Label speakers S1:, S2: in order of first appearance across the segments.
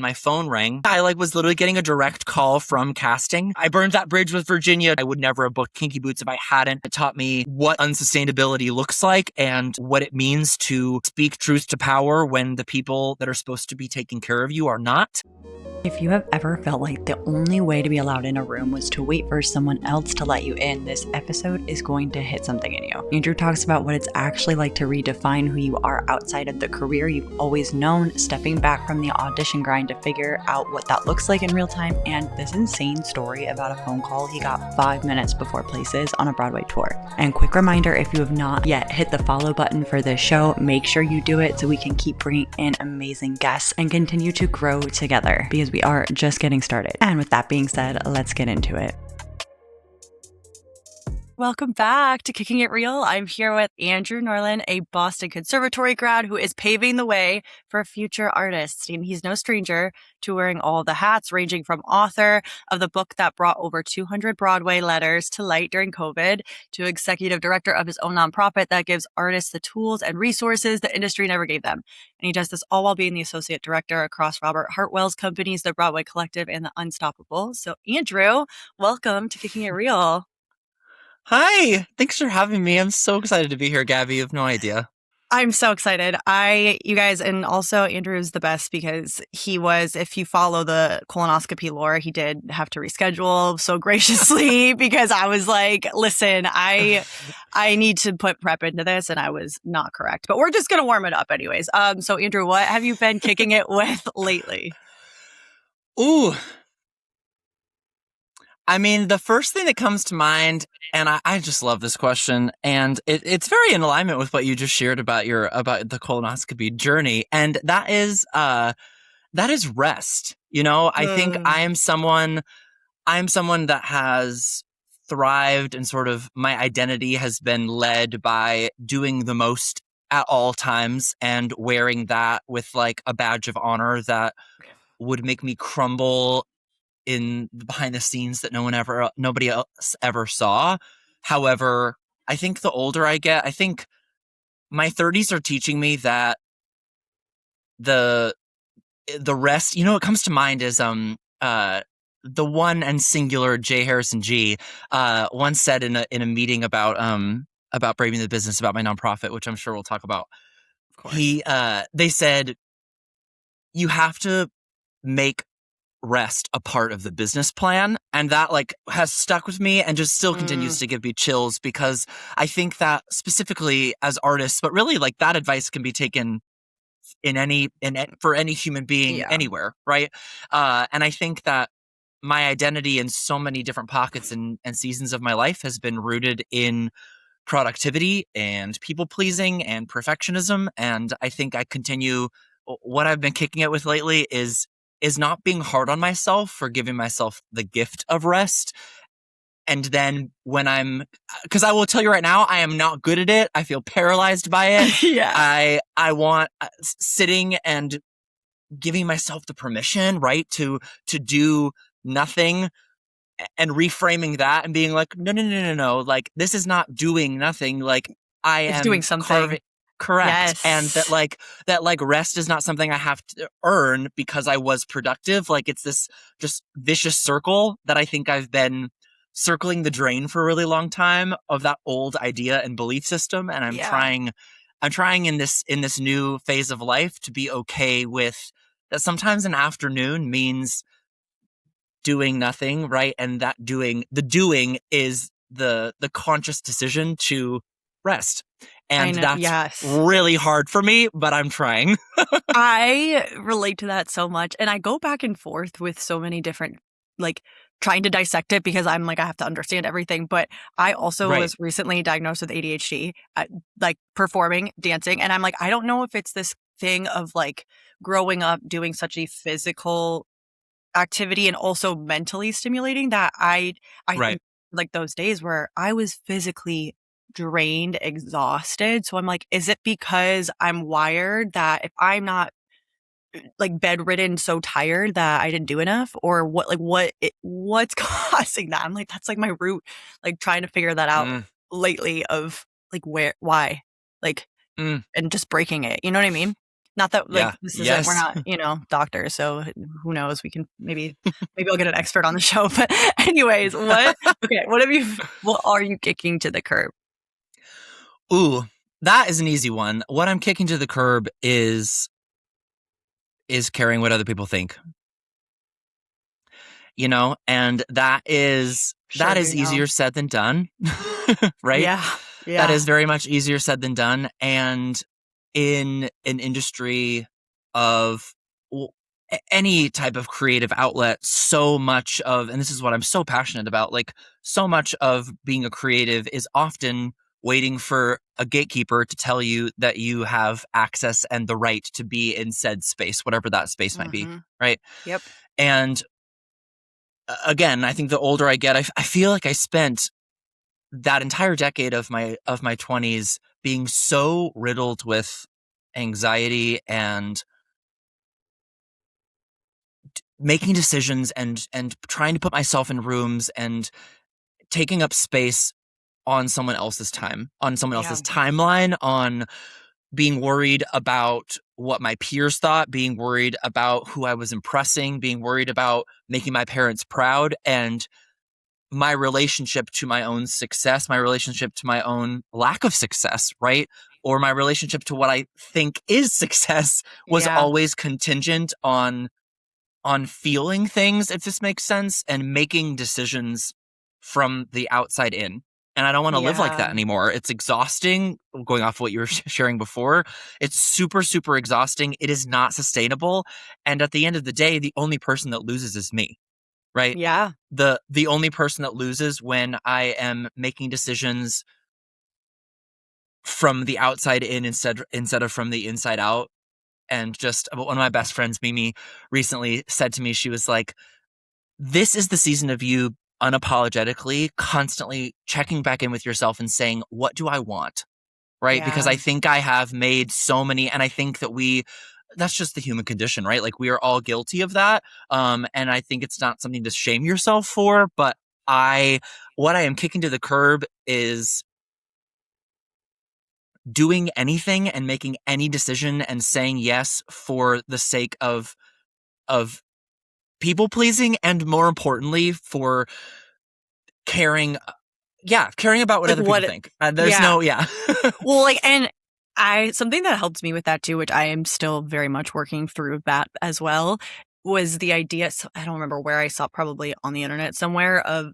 S1: My phone rang. I was literally getting a direct call from casting. I burned that bridge with Virginia. I would never have booked Kinky Boots if I hadn't. It taught me what unsustainability looks like and what it means to speak truth to power when the people that are supposed to be taking care of you are not.
S2: If you have ever felt like the only way to be allowed in a room was to wait for someone else to let you in, this episode is going to hit something in you. Andrew talks about what it's actually like to redefine who you are outside of the career you've always known, stepping back from the audition grind to figure out what that looks like in real time, and this insane story about a phone call he got 5 minutes before places on a Broadway tour. And quick reminder, if you have not yet hit the follow button for this show, make sure you do it so we can keep bringing in amazing guests and continue to grow together, because we are just getting started. And with that being said, let's get into it. Welcome back to Kicking It Real. I'm here with Andrew Norlen, a Boston Conservatory grad who is paving the way for future artists. And he's no stranger to wearing all the hats, ranging from author of the book that brought over 200 Broadway letters to light during COVID, to executive director of his own nonprofit that gives artists the tools and resources the industry never gave them. And he does this all while being the associate director across Robert Hartwell's companies, the Broadway Collective and the Unstoppable. So Andrew, welcome to Kicking It Real.
S1: Hi, thanks for having me. I'm so excited to be here, Gabby. You have no idea.
S2: I'm so excited. You guys, and also Andrew is the best because he was, if you follow the colonoscopy lore, he did have to reschedule so graciously because I was like, listen, I need to put prep into this, and I was not correct. But we're just going to warm it up anyways. So Andrew, what have you been kicking it with lately?
S1: Ooh. I mean, the first thing that comes to mind, and I just love this question, and it's very in alignment with what you just shared about the colonoscopy journey, and that is rest. I think I'm someone that has thrived, and sort of my identity has been led by doing the most at all times and wearing that with a badge of honor that would make me crumble in the behind the scenes that nobody else ever saw. However, I think the older I get, I think my 30s are teaching me that the rest, what comes to mind is the one and singular J. Harrison G. Once said in a meeting about Braving the Business, about my nonprofit, which I'm sure we'll talk about.
S2: Of course.
S1: They said you have to make rest a part of the business plan, and that has stuck with me and just still continues to give me chills, because I think that specifically as artists, but really that advice can be taken for any human being anywhere, right? And I think that my identity in so many different pockets and seasons of my life has been rooted in productivity and people pleasing and perfectionism, and I think what I've been kicking it with lately is not being hard on myself for giving myself the gift of rest. And then because I will tell you right now, I am not good at it. I feel paralyzed by it.
S2: Yeah.
S1: I want sitting and giving myself the permission, right, to do nothing, and reframing that and being like, no. This is not doing nothing. I am
S2: doing something.
S1: Correct.
S2: Yes.
S1: And that rest is not something I have to earn because I was productive. It's this just vicious circle that I think I've been circling the drain for a really long time, of that old idea and belief system. And I'm trying in this new phase of life to be okay with that. Sometimes an afternoon means doing nothing, right? And that doing is the conscious decision to rest. And that's really hard for me, but I'm trying.
S2: I relate to that so much. And I go back and forth with so many different, trying to dissect it, because I'm I have to understand everything. But I also was recently diagnosed with ADHD, performing, dancing. And I'm I don't know if it's this thing of growing up doing such a physical activity and also mentally stimulating, that I think those days where I was physically drained, exhausted. So I'm is it because I'm wired that if I'm not bedridden, so tired that I didn't do enough, or what's causing that? I'm that's my root, trying to figure that out lately of why, and just breaking it. You know what I mean? Not that like
S1: Yeah.
S2: this isn't, we're
S1: Yes.
S2: not, doctors, so who knows? We can maybe I'll get an expert on the show. But anyways, what are you kicking to the curb?
S1: Ooh, that is an easy one. What I'm kicking to the curb is caring what other people think. And that is
S2: Sure do
S1: easier
S2: know.
S1: said than done. Right?
S2: Yeah.
S1: That
S2: Yeah.
S1: is very much easier said than done. And in an industry of any type of creative outlet, so much of, and this is what I'm so passionate about, like so much of being a creative is often waiting for a gatekeeper to tell you that you have access and the right to be in said space, whatever that space might be. Right.
S2: Yep.
S1: And again, I think the older I get, I feel like I spent that entire decade of my 20s being so riddled with anxiety and making decisions and trying to put myself in rooms and taking up space on someone else's time, on someone
S2: Yeah.
S1: else's timeline, on being worried about what my peers thought, being worried about who I was impressing, being worried about making my parents proud, and my relationship to my own success, my relationship to my own lack of success, right? Or my relationship to what I think is success was always contingent on feeling things, if this makes sense, and making decisions from the outside in. And I don't want to live like that anymore. It's exhausting, going off what you were sharing before. It's super, super exhausting. It is not sustainable. And at the end of the day, the only person that loses is me, right?
S2: Yeah.
S1: The only person that loses when I am making decisions from the outside in instead of from the inside out. And just one of my best friends, Mimi, recently said to me, she was like, this is the season of you unapologetically, constantly checking back in with yourself and saying, what do I want? Right? Because I think I have made so many, and I think that that's just the human condition, right? Like we are all guilty of that. And I think it's not something to shame yourself for, but what I am kicking to the curb is doing anything and making any decision and saying yes for the sake of people pleasing, and more importantly for caring about what
S2: Like
S1: other people
S2: what?
S1: think. There's no
S2: Well, like, and something that helped me with that too, which I am still very much working through that as well, was the idea. So I don't remember where I saw, probably on the internet somewhere, of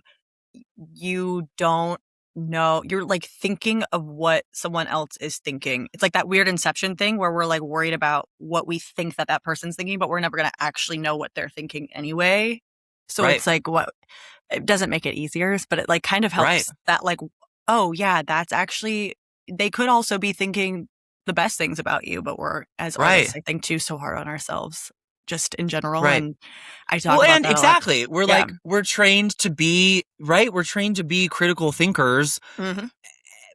S2: you don't know, you're like thinking of what someone else is thinking. It's like that weird inception thing where we're like worried about what we think that person's thinking, but we're never going to actually know what they're thinking anyway. So
S1: Right.
S2: it's like, it doesn't make it easier, but it like kind of helps that like, oh yeah, that's actually, they could also be thinking the best things about you, but we're, as artists, I think too so hard on ourselves just in general.
S1: Right.
S2: And I talk about that
S1: exactly.
S2: a lot.
S1: We're like, we're trained to be, right? We're trained to be critical thinkers,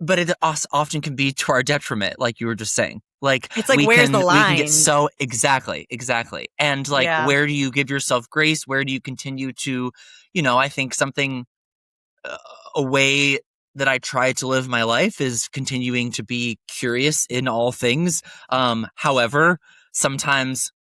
S1: but it often can be to our detriment, like you were just saying. Like,
S2: it's like, where's the line?
S1: We can get so, exactly. And like, where do you give yourself grace? Where do you continue to, I think something, a way that I try to live my life is continuing to be curious in all things. However, sometimes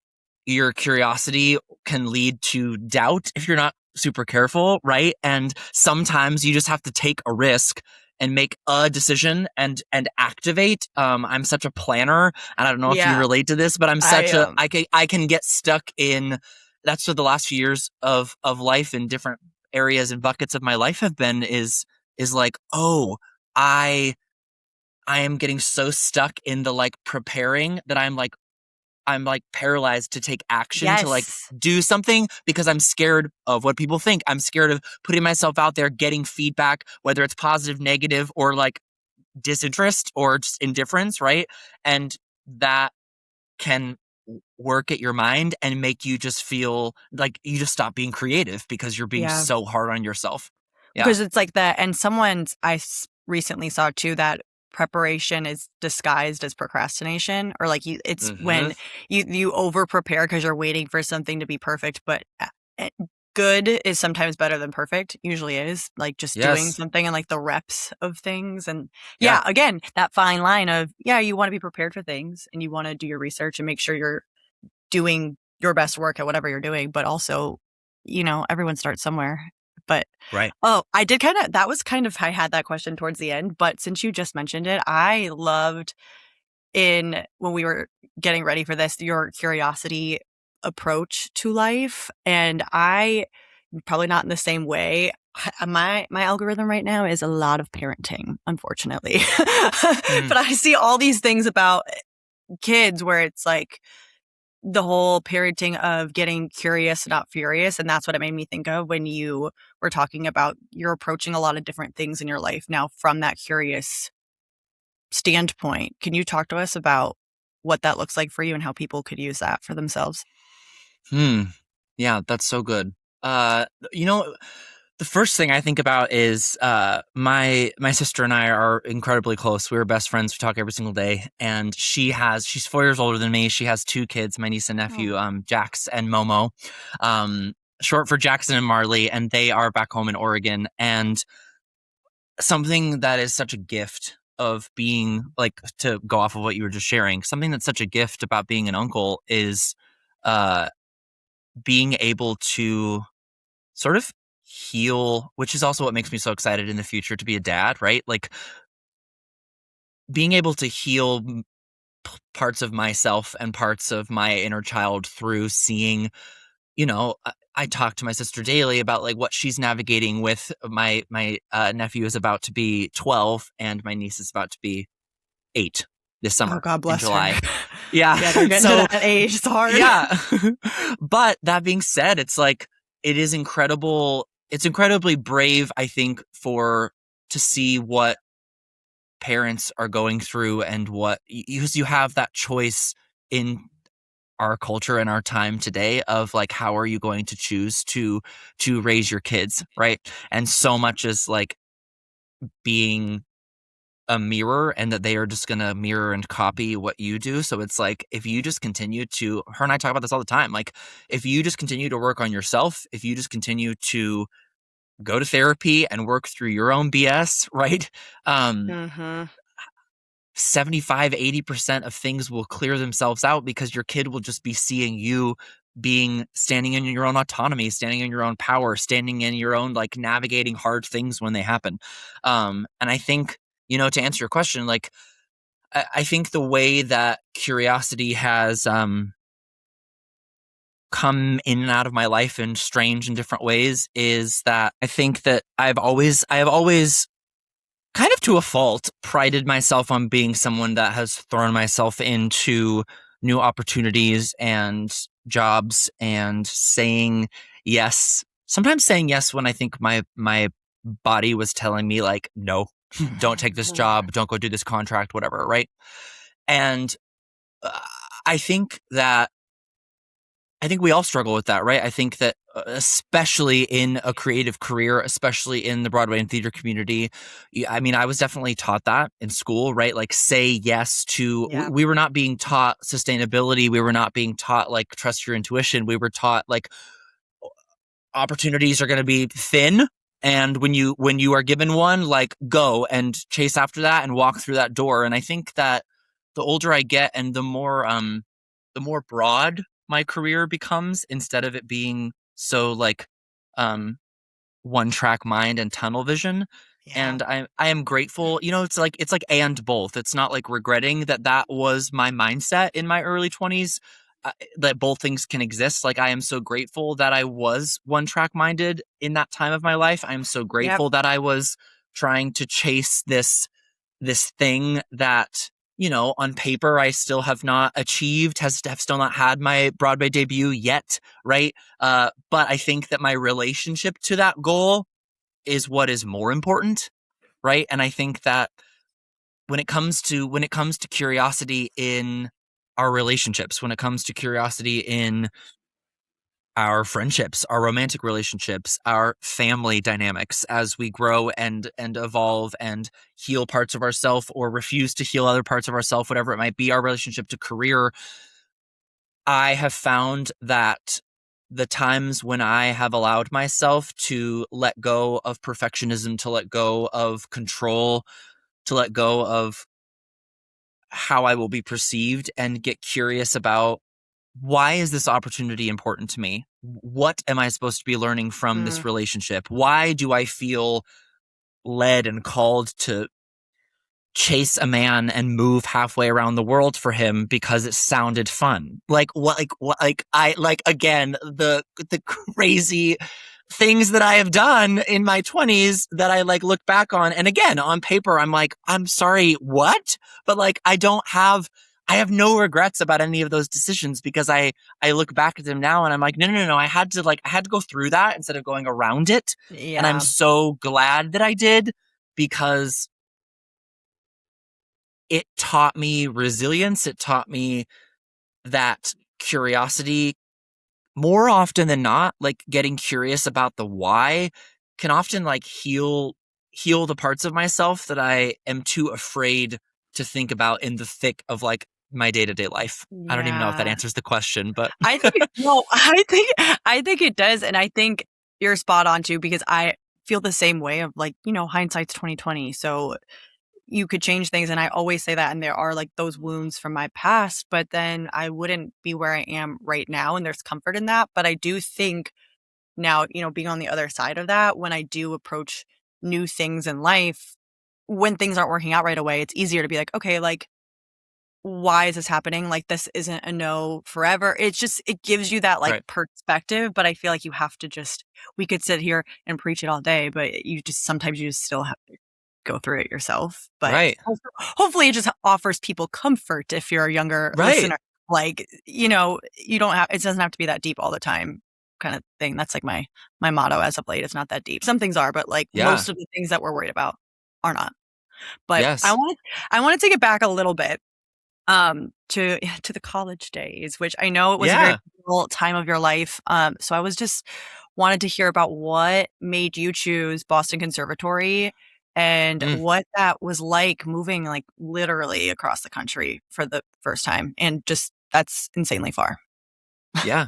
S1: your curiosity can lead to doubt if you're not super careful, right? And sometimes you just have to take a risk and make a decision and activate. I'm such a planner, and I don't know if you relate to this, but I'm such I can get stuck in, that's what the last few years of life in different areas and buckets of my life have been, is like, oh, I am getting so stuck in the like preparing that I'm like paralyzed to take action, to like do something, because I'm scared of what people think. I'm scared of putting myself out there, getting feedback, whether it's positive, negative, or like disinterest or just indifference, right? And that can work at your mind and make you just feel like you just stop being creative because you're being so hard on yourself.
S2: Because it's like that. And recently saw too that preparation is disguised as procrastination, or like it's when you over prepare because you're waiting for something to be perfect, but good is sometimes better than perfect, usually is, like, just doing something and, like, the reps of things, and again, that fine line of, you wanna be prepared for things, and you wanna do your research and make sure you're doing your best work at whatever you're doing, but also, everyone starts somewhere. But I did that was kind of, I had that question towards the end, but since you just mentioned it, I loved when we were getting ready for this, your curiosity approach to life. And I probably not in the same way. My algorithm right now is a lot of parenting, unfortunately. But I see all these things about kids where it's like the whole parenting of getting curious, not furious. And that's what it made me think of when you were talking about you're approaching a lot of different things in your life now from that curious standpoint. Can you talk to us about what that looks like for you and how people could use that for themselves?
S1: Yeah, that's so good. The first thing I think about is my sister and I are incredibly close. We were best friends. We talk every single day. And she's 4 years older than me. She has 2 kids, my niece and nephew, Jax and Momo, short for Jackson and Marley. And they are back home in Oregon. And something that is such a gift of being, like, to go off of what you were just sharing, something that's such a gift about being an uncle is being able to sort of heal, which is also what makes me so excited in the future to be a dad, right? Like, being able to heal parts of myself and parts of my inner child through seeing, I talk to my sister daily about, like, what she's navigating with my nephew is about to be 12 and my niece is about to be 8 this summer.
S2: Oh, God bless
S1: in July.
S2: her.
S1: Yeah.
S2: They're getting to that age. It's hard.
S1: Yeah. But that being said, it's like, it is incredible. It's incredibly brave, I think, to see what parents are going through and what you have that choice in our culture and our time today of, like, how are you going to choose to raise your kids, right? And so much is like being a mirror, and that they are just going to mirror and copy what you do. So it's like, if you just continue to, her and I talk about this all the time, like, if you just continue to work on yourself, if you just continue to go to therapy and work through your own BS, right? 75-80% of things will clear themselves out because your kid will just be seeing you standing in your own autonomy, standing in your own power, standing in your own, like, navigating hard things when they happen. And I think, to answer your question, like, I think the way that curiosity has come in and out of my life in strange and different ways is that I think that I have always kind of to a fault prided myself on being someone that has thrown myself into new opportunities and jobs and saying yes. Sometimes saying yes when I think my body was telling me, like, no, don't take this job, don't go do this contract, whatever, right? And I think we all struggle with that, right? I think that especially in a creative career, especially in the Broadway and theater community, I mean, I was definitely taught that in school, right? Like, say yes to, we were not being taught sustainability. We were not being taught, like, trust your intuition. We were taught, like, opportunities are going to be thin. And when you are given one, like, go and chase after that and walk through that door. And I think that the older I get and the more broad my career becomes, instead of it being so, like, one track mind and tunnel vision. And I am grateful, it's like and both. It's not like regretting that was my mindset in my early 20s, that both things can exist. Like, I am so grateful that I was one track minded in that time of my life. I am so grateful that I was trying to chase this thing that, on paper I still have not achieved, have still not had my Broadway debut yet, right? But I think that my relationship to that goal is what is more important, right? And I think that when it comes to curiosity in our relationships, when it comes to curiosity in our friendships, our romantic relationships, our family dynamics, as we grow and evolve and heal parts of ourselves or refuse to heal other parts of ourselves, whatever it might be, our relationship to career, I have found that the times when I have allowed myself to let go of perfectionism, to let go of control, to let go of how I will be perceived and get curious about, why is this opportunity important to me? What am I supposed to be learning from this relationship? Why do I feel led and called to chase a man and move halfway around the world for him because it sounded fun? Again, the crazy things that I have done in my 20s that I like look back on. And again, on paper, I'm like, I'm sorry, what? But like, I have no regrets about any of those decisions, because I look back at them now and I'm like, no. I had to go through that instead of going around it.
S2: Yeah.
S1: And I'm so glad that I did, because it taught me resilience. It taught me that curiosity, more often than not, like getting curious about the why, can often like heal the parts of myself that I am too afraid to think about in the thick of like my day-to-day life. I don't even know if that answers the question, but
S2: I think it does. And I think you're spot on too, because I feel the same way of like, hindsight's 2020. So you could change things. And I always say that. And there are like those wounds from my past, but then I wouldn't be where I am right now. And there's comfort in that. But I do think now, being on the other side of that, when I do approach new things in life, when things aren't working out right away, it's easier to be like, okay, like, why is this happening? Like, this isn't a no forever. It gives you that like perspective. But I feel like you have to we could sit here and preach it all day, but sometimes you just still have to go through it yourself. But hopefully it just offers people comfort if you're a younger listener. Like, you don't have, it doesn't have to be that deep all the time, kind of thing. That's like my motto as of late. It's not that deep. Some things are, but like most of the things that we're worried about are not. But I want to take it back a little bit to the college days, which I know it was a very difficult time of your life. So I was just wanted to hear about what made you choose Boston Conservatory and what that was like, moving like literally across the country for the first time. And just, that's insanely far.
S1: Yeah.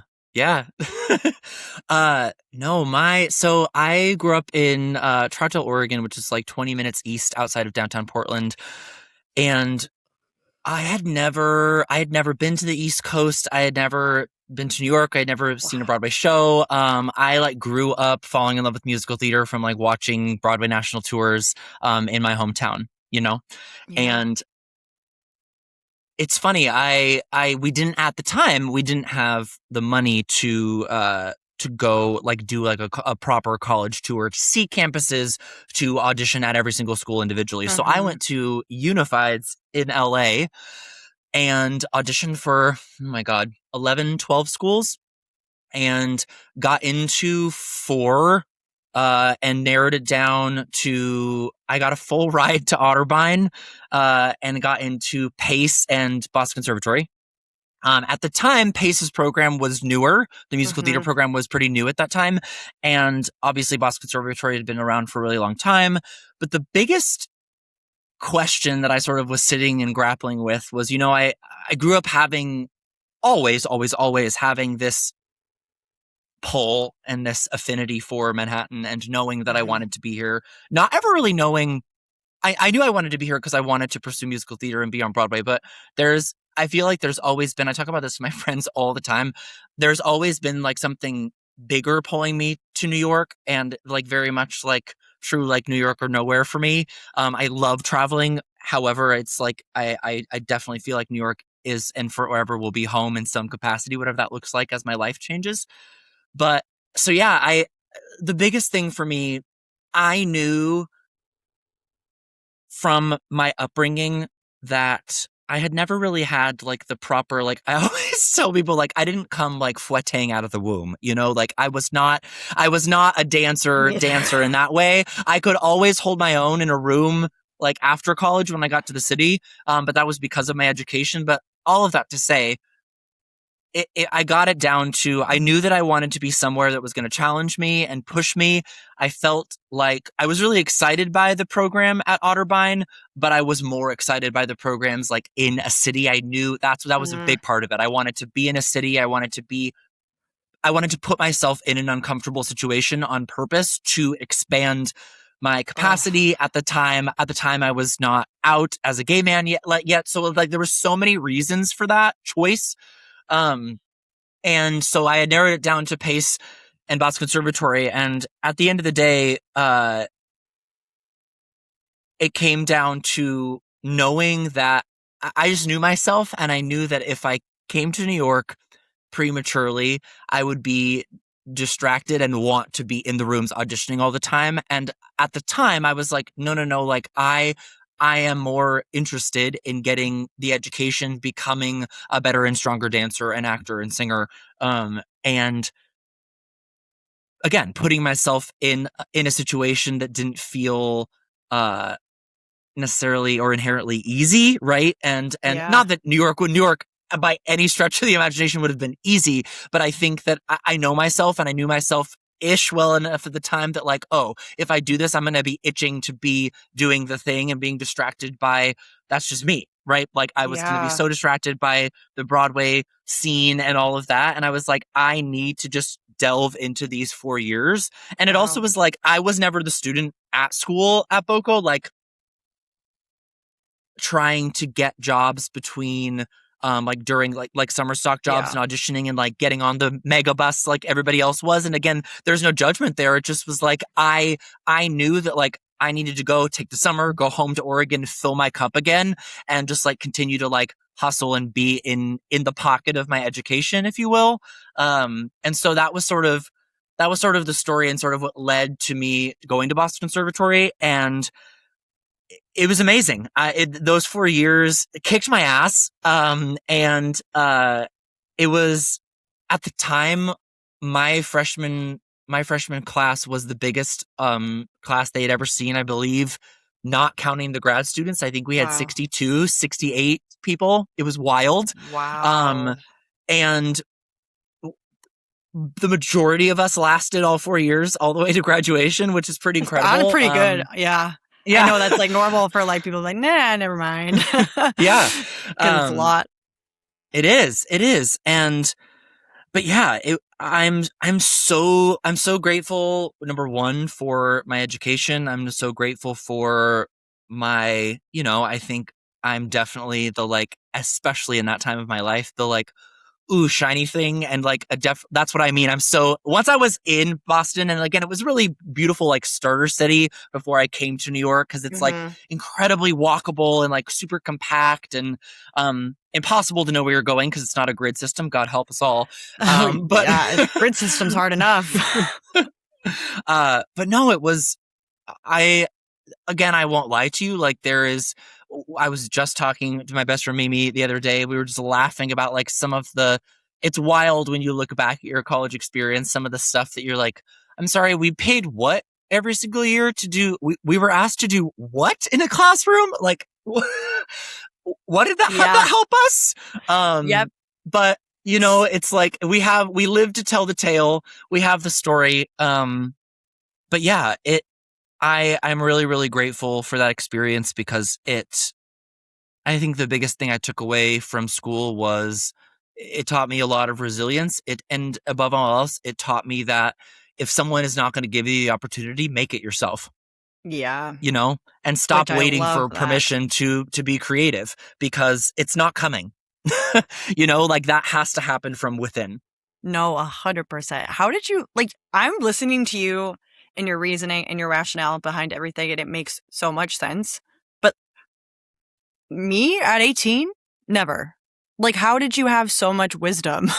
S1: So I grew up in Troutdale, Oregon, which is like 20 minutes east outside of downtown Portland. And I had never been to the East Coast. I had never been to New York. I had never seen a Broadway show. I like grew up falling in love with musical theater from like watching Broadway national tours in my hometown, and it's funny. We didn't, at the time, we didn't have the money to go like do like a proper college tour, to see campuses, to audition at every single school individually. So I went to Unifieds in LA and auditioned for, 11, 12 schools, and got into 4 and narrowed it down to, I got a full ride to Otterbein and got into Pace and Boston Conservatory. At the time, Pace's program was newer. The musical theater program was pretty new at that time. And obviously Boston Conservatory had been around for a really long time. But the biggest question that I sort of was sitting and grappling with was, I grew up having always having this pull and this affinity for Manhattan, and knowing that I wanted to be here, not ever really knowing. I knew I wanted to be here because I wanted to pursue musical theater and be on Broadway, but I feel like there's always been, I talk about this to my friends all the time, there's always been like something bigger pulling me to New York, and like very much like true, like New York or nowhere for me. I love traveling. However, it's like, I definitely feel like New York is and forever will be home in some capacity, whatever that looks like as my life changes. But so yeah, the biggest thing for me, I knew from my upbringing that I had never really had like the proper, like, I always tell people, like, I didn't come like footing out of the womb, like I was not a dancer in that way. I could always hold my own in a room like after college when I got to the city. But that was because of my education. But all of that to say, I got it down to, I knew that I wanted to be somewhere that was going to challenge me and push me. I felt like I was really excited by the program at Otterbein, but I was more excited by the programs like in a city. I knew that was a big part of it. I wanted to be in a city. I wanted to be I wanted to put myself in an uncomfortable situation on purpose to expand my capacity. At the time I was not out as a gay man yet. So like there were so many reasons for that choice. And so I had narrowed it down to Pace and Boston Conservatory. And at the end of the day, it came down to knowing that I just knew myself, and I knew that if I came to New York prematurely, I would be distracted and want to be in the rooms auditioning all the time. And at the time I was like, no, like I am more interested in getting the education, becoming a better and stronger dancer and actor and singer. And again, putting myself in a situation that didn't feel necessarily or inherently easy, right? And not that New York by any stretch of the imagination would have been easy, but I think that I know myself, and I knew myself ish well enough at the time that like, oh, if I do this, I'm going to be itching to be doing the thing and being distracted by, that's just me, right? Like I was going to be so distracted by the Broadway scene and all of that. And I was like, I need to just delve into these 4 years. And it also was like, I was never the student at school at Boko, like trying to get jobs between like during like summer stock jobs and auditioning and like getting on the mega bus like everybody else was. And again, there's no judgment there. It just was like I knew that like I needed to go take the summer, go home to Oregon, fill my cup again, and just like continue to like hustle and be in the pocket of my education, if you will. And so that was sort of the story and sort of what led to me going to Boston Conservatory. And it was amazing. Those 4 years kicked my ass. And it was at the time my freshman class was the biggest class they had ever seen, I believe, not counting the grad students. I think we had 62, 68 people. It was wild.
S2: Wow.
S1: And the majority of us lasted all 4 years, all the way to graduation, which is pretty incredible.
S2: That's pretty good. Yeah. I know that's like normal for like people like, nah, never mind.
S1: Yeah.
S2: Because it's a lot.
S1: It is. But yeah, I'm so grateful, number one, for my education. I'm just so grateful for my, I think I'm definitely the like, especially in that time of my life, the like, ooh, shiny thing. And like that's what I mean. Once I was in Boston, and again, it was really beautiful, like starter city before I came to New York, because it's like incredibly walkable and like super compact and impossible to know where you're going because it's not a grid system. God help us all.
S2: But yeah, grid system's hard enough.
S1: But no, it was, I won't lie to you. Like I was just talking to my best friend Mimi the other day. We were just laughing about like it's wild when you look back at your college experience, some of the stuff that you're like, I'm sorry, we paid what every single year to do? We were asked to do what in a classroom? Like, what did that, how'd that help us?
S2: Yep.
S1: But it's like we live to tell the tale. We have the story. But yeah, I'm really, really grateful for that experience, because I think the biggest thing I took away from school was it taught me a lot of resilience. And above all else, it taught me that if someone is not going to give you the opportunity, make it yourself.
S2: Yeah.
S1: And stop waiting for permission to be creative, because it's not coming. Like that has to happen from within.
S2: No, 100%. How did you, like, I'm listening to you and your reasoning and your rationale behind everything, and it makes so much sense. But me at 18, never. Like, how did you have so much wisdom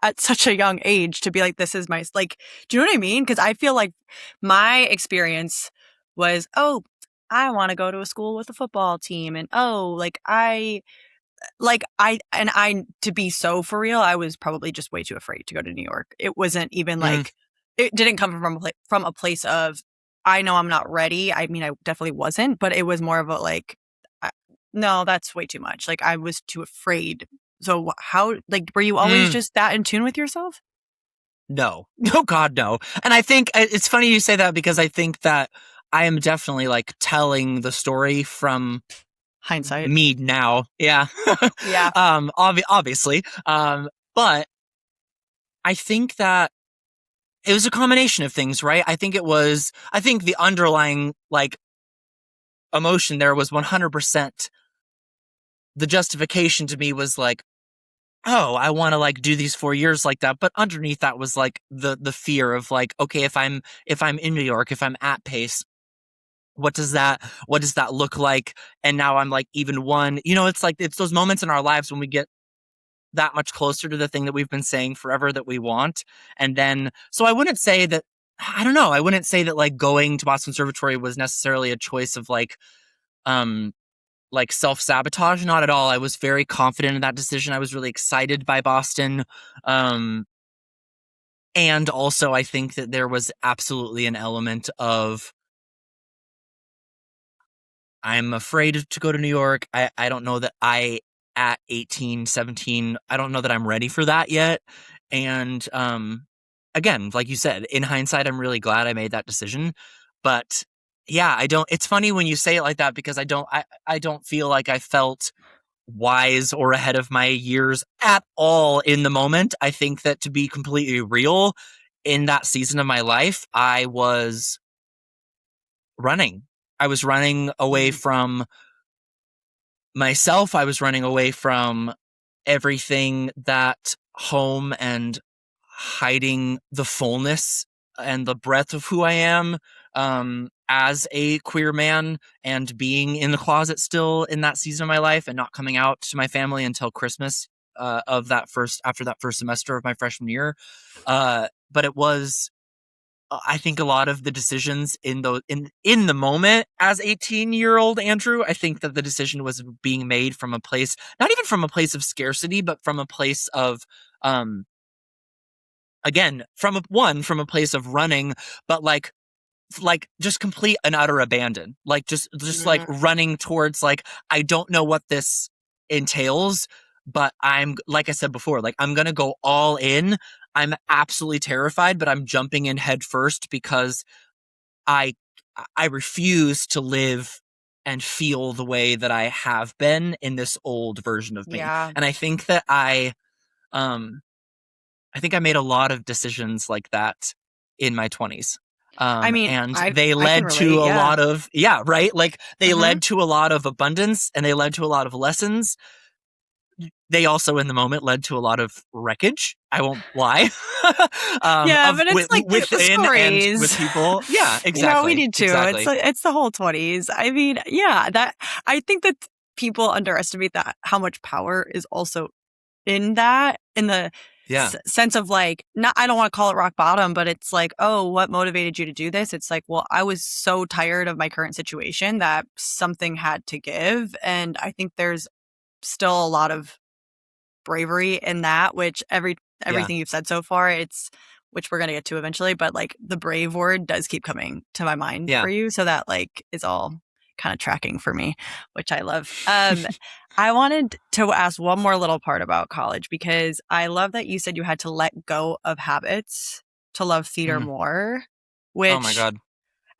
S2: at such a young age to be like, this is my, like, do you know what I mean? Because I feel like my experience was, oh, I want to go to a school with a football team. And to be so for real, I was probably just way too afraid to go to New York. It wasn't even like, it didn't come from a place of, I know I'm not ready. I mean, I definitely wasn't, but it was more of a like, no, that's way too much. Like I was too afraid. So how, like, were you always just that in tune with yourself?
S1: No. Oh God, no. And I think it's funny you say that, because I think that I am definitely like telling the story from
S2: hindsight,
S1: me now. Yeah.
S2: Yeah.
S1: Obviously. But I think that it was a combination of things, right? I think the underlying like emotion there was 100%. The justification to me was like, oh, I want to like do these 4 years like that. But underneath that was like the fear of like, okay, if I'm in New York, if I'm at Pace, what does that look like? And now I'm like even one, it's those moments in our lives when we get that much closer to the thing that we've been saying forever that we want. And then, so I wouldn't say that, I don't know. I wouldn't say that like going to Boston Conservatory was necessarily a choice of like self-sabotage. Not at all. I was very confident in that decision. I was really excited by Boston. And also I think that there was absolutely an element of, I'm afraid to go to New York. I don't know that at 18, 17, I don't know that I'm ready for that yet. And again, like you said, in hindsight, I'm really glad I made that decision. But yeah, it's funny when you say it like that, because I don't feel like I felt wise or ahead of my years at all in the moment. I think that, to be completely real, in that season of my life, I was running. I was running away from myself. I was running away from everything that home, and hiding the fullness and the breadth of who I am as a queer man, and being in the closet still in that season of my life, and not coming out to my family until Christmas after that first semester of my freshman year. But it was, I think, a lot of the decisions in the moment as 18-year-old Andrew, I think that the decision was being made from a place, not even from a place of scarcity, but from a place of, again, from a place of running, but like just complete and utter abandon, like just like running towards like, I don't know what this entails, but I'm, like I said before, like I'm gonna go all in. I'm absolutely terrified, but I'm jumping in head first, because I refuse to live and feel the way that I have been in this old version of me.
S2: Yeah.
S1: And I think that I think I made a lot of decisions like that in my 20s.
S2: I mean,
S1: and
S2: I
S1: they
S2: I can
S1: led to
S2: relate,
S1: a
S2: yeah.
S1: lot of, right? Like they led to a lot of abundance, and they led to a lot of lessons. They also, in the moment, led to a lot of wreckage. I won't lie.
S2: Yeah,
S1: Of
S2: but it's like the
S1: within and with
S2: stories.
S1: people. Yeah,
S2: We
S1: exactly.
S2: need to.
S1: Exactly.
S2: It's the whole 20s. I mean, yeah, that I think that people underestimate that how much power is also in that, in the
S1: Yeah.
S2: sense of like, not, I don't want to call it rock bottom, but it's like, oh, what motivated you to do this? It's like, well, I was so tired of my current situation that something had to give. And I think there's still a lot of bravery in that, which everything you've said so far, which we're going to get to eventually, but like the brave word does keep coming to my mind for you. So that like is all kind of tracking for me, which I love. I wanted to ask one more little part about college, because I love that you said you had to let go of habits to love theater more, which,
S1: oh my God,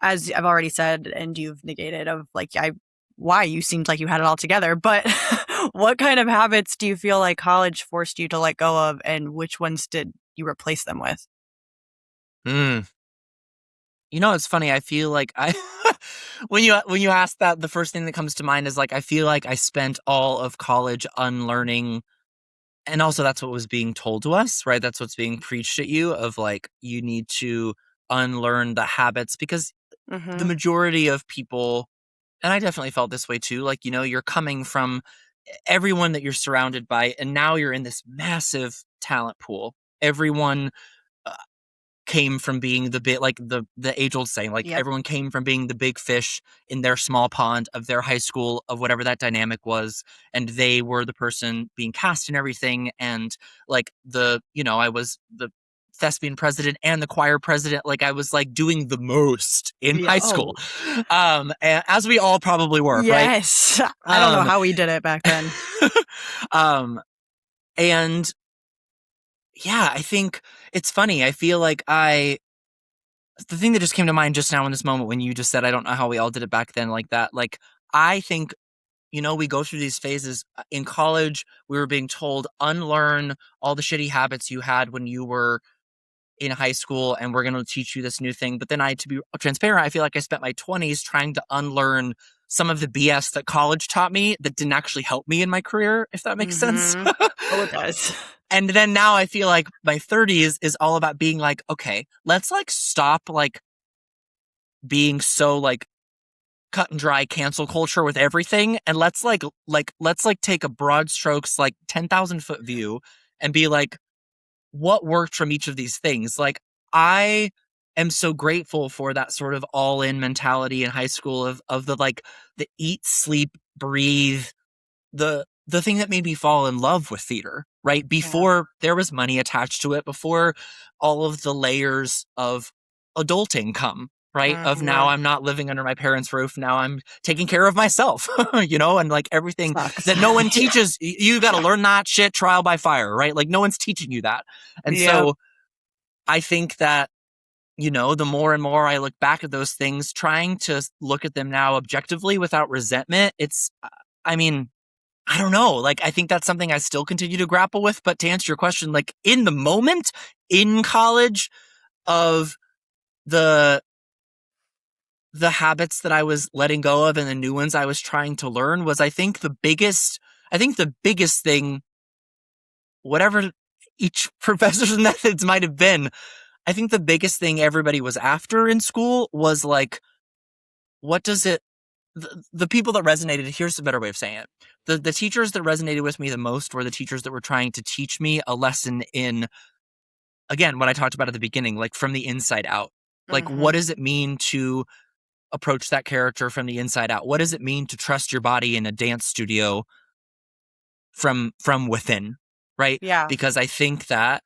S2: as I've already said, and you've negated, of like, why you seemed like you had it all together, but what kind of habits do you feel like college forced you to let go of, and which ones did you replace them with?
S1: It's funny. I feel like when you ask that, the first thing that comes to mind is like, I feel like I spent all of college unlearning. And also that's what was being told to us, right? That's what's being preached at you, of like, you need to unlearn the habits, because the majority of people, and I definitely felt this way too, like, you're coming from everyone that you're surrounded by, and now you're in this massive talent pool. Everyone came from being the bit, like the age old saying, like everyone came from being the big fish in their small pond of their high school, of whatever that dynamic was, and they were the person being cast in everything. And like I was the thespian president and the choir president. Like I was like doing the most in high school, as we all probably were.
S2: Yes.
S1: Right?
S2: I don't know how we did it back then.
S1: And yeah, I think it's funny. I feel like the thing that just came to mind just now in this moment when you just said, I don't know how we all did it back then like that. Like, I think we go through these phases. In college, we were being told, unlearn all the shitty habits you had when you were in high school, and we're going to teach you this new thing. But then to be transparent, I feel like I spent my 20s trying to unlearn some of the BS that college taught me that didn't actually help me in my career, if that makes sense.
S2: Oh, it does.
S1: And then now I feel like my 30s is all about being like, okay, let's like stop like being so like cut and dry cancel culture with everything, and let's take a broad strokes like 10,000 foot view and be like, what worked from each of these things. Like, I am so grateful for that sort of all in mentality in high school of the like the eat, sleep, breathe, the thing that made me fall in love with theater, right? Before there was money attached to it, before all of the layers of adulting come, right? Of now I'm not living under my parents' roof. Now I'm taking care of myself, and like everything that no one teaches. You got to learn that shit trial by fire, right? Like no one's teaching you that. And so I think that, the more and more I look back at those things, trying to look at them now objectively without resentment, I don't know. Like, I think that's something I still continue to grapple with. But to answer your question, like in the moment in college of the habits that I was letting go of and the new ones I was trying to learn was, I think the biggest thing, whatever each professor's methods might have been, I think the biggest thing everybody was after in school was like, what does it, the people that resonated, here's a better way of saying it. The teachers that resonated with me the most were the teachers that were trying to teach me a lesson in, again, what I talked about at the beginning, like from the inside out. Like, what does it mean to approach that character from the inside out? What does it mean to trust your body in a dance studio from within, right?
S2: Yeah.
S1: Because I think that,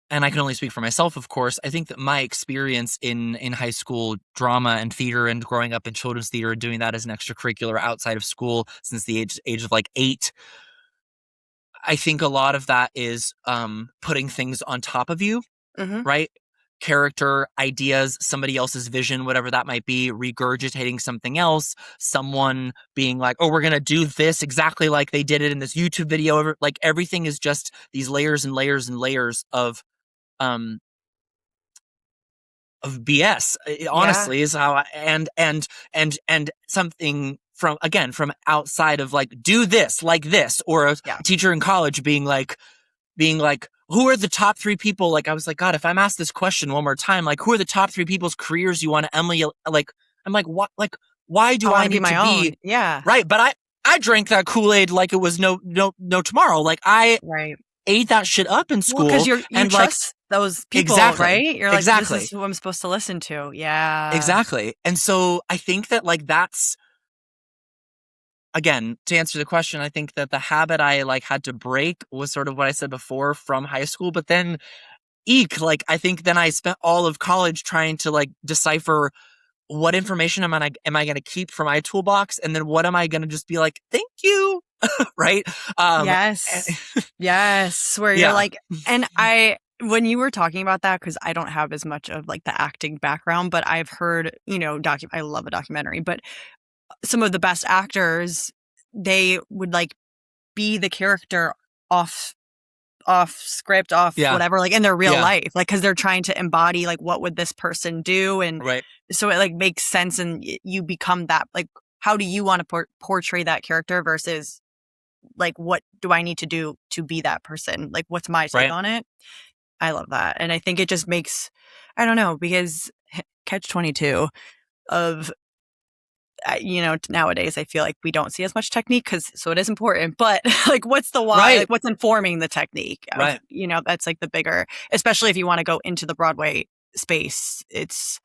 S1: and I can only speak for myself, of course, I think that my experience in high school drama and theater and growing up in children's theater and doing that as an extracurricular outside of school since the age of like 8, I think a lot of that is putting things on top of you, right? Character, ideas, somebody else's vision, whatever that might be, regurgitating something else, someone being like, oh, we're going to do this exactly like they did it in this YouTube video. Like everything is just these layers and layers and layers of BS, honestly, is how and something from outside of like, do this like this, or a teacher in college being like, who are the top 3 people? Like, I was like, God, if I'm asked this question one more time, like, who are the top 3 people's careers you want to emulate? Like, I'm like, what? Like, why do I need to be?
S2: Yeah.
S1: Right. But I drank that Kool-Aid like it was no tomorrow. Like, I ate that shit up in school.
S2: Because you trust those people, right? You're like,
S1: this
S2: is who I'm supposed to listen to. Yeah.
S1: Exactly. And so I think that like that's, again, to answer the question, I think that the habit I like had to break was sort of what I said before from high school. But then like, I think then I spent all of college trying to like decipher what information am I going to keep from my toolbox, and then what am I going to just be like, thank you, right?
S2: Yes. Where you're like, and when you were talking about that, because I don't have as much of like the acting background, but I've heard, I love a documentary, but some of the best actors, they would like be the character off script, whatever, like in their real life, like, because they're trying to embody like, what would this person do? And so it like makes sense, and you become that, like, how do you want to portray that character versus like, what do I need to do to be that person? Like, what's my take on it? I love that. And I think it just makes, I don't know, because catch-22 of, nowadays I feel like we don't see as much technique, so it is important, but like, what's the why? Like, what's informing the technique? That's like the bigger, especially if you want to go into the Broadway space. It's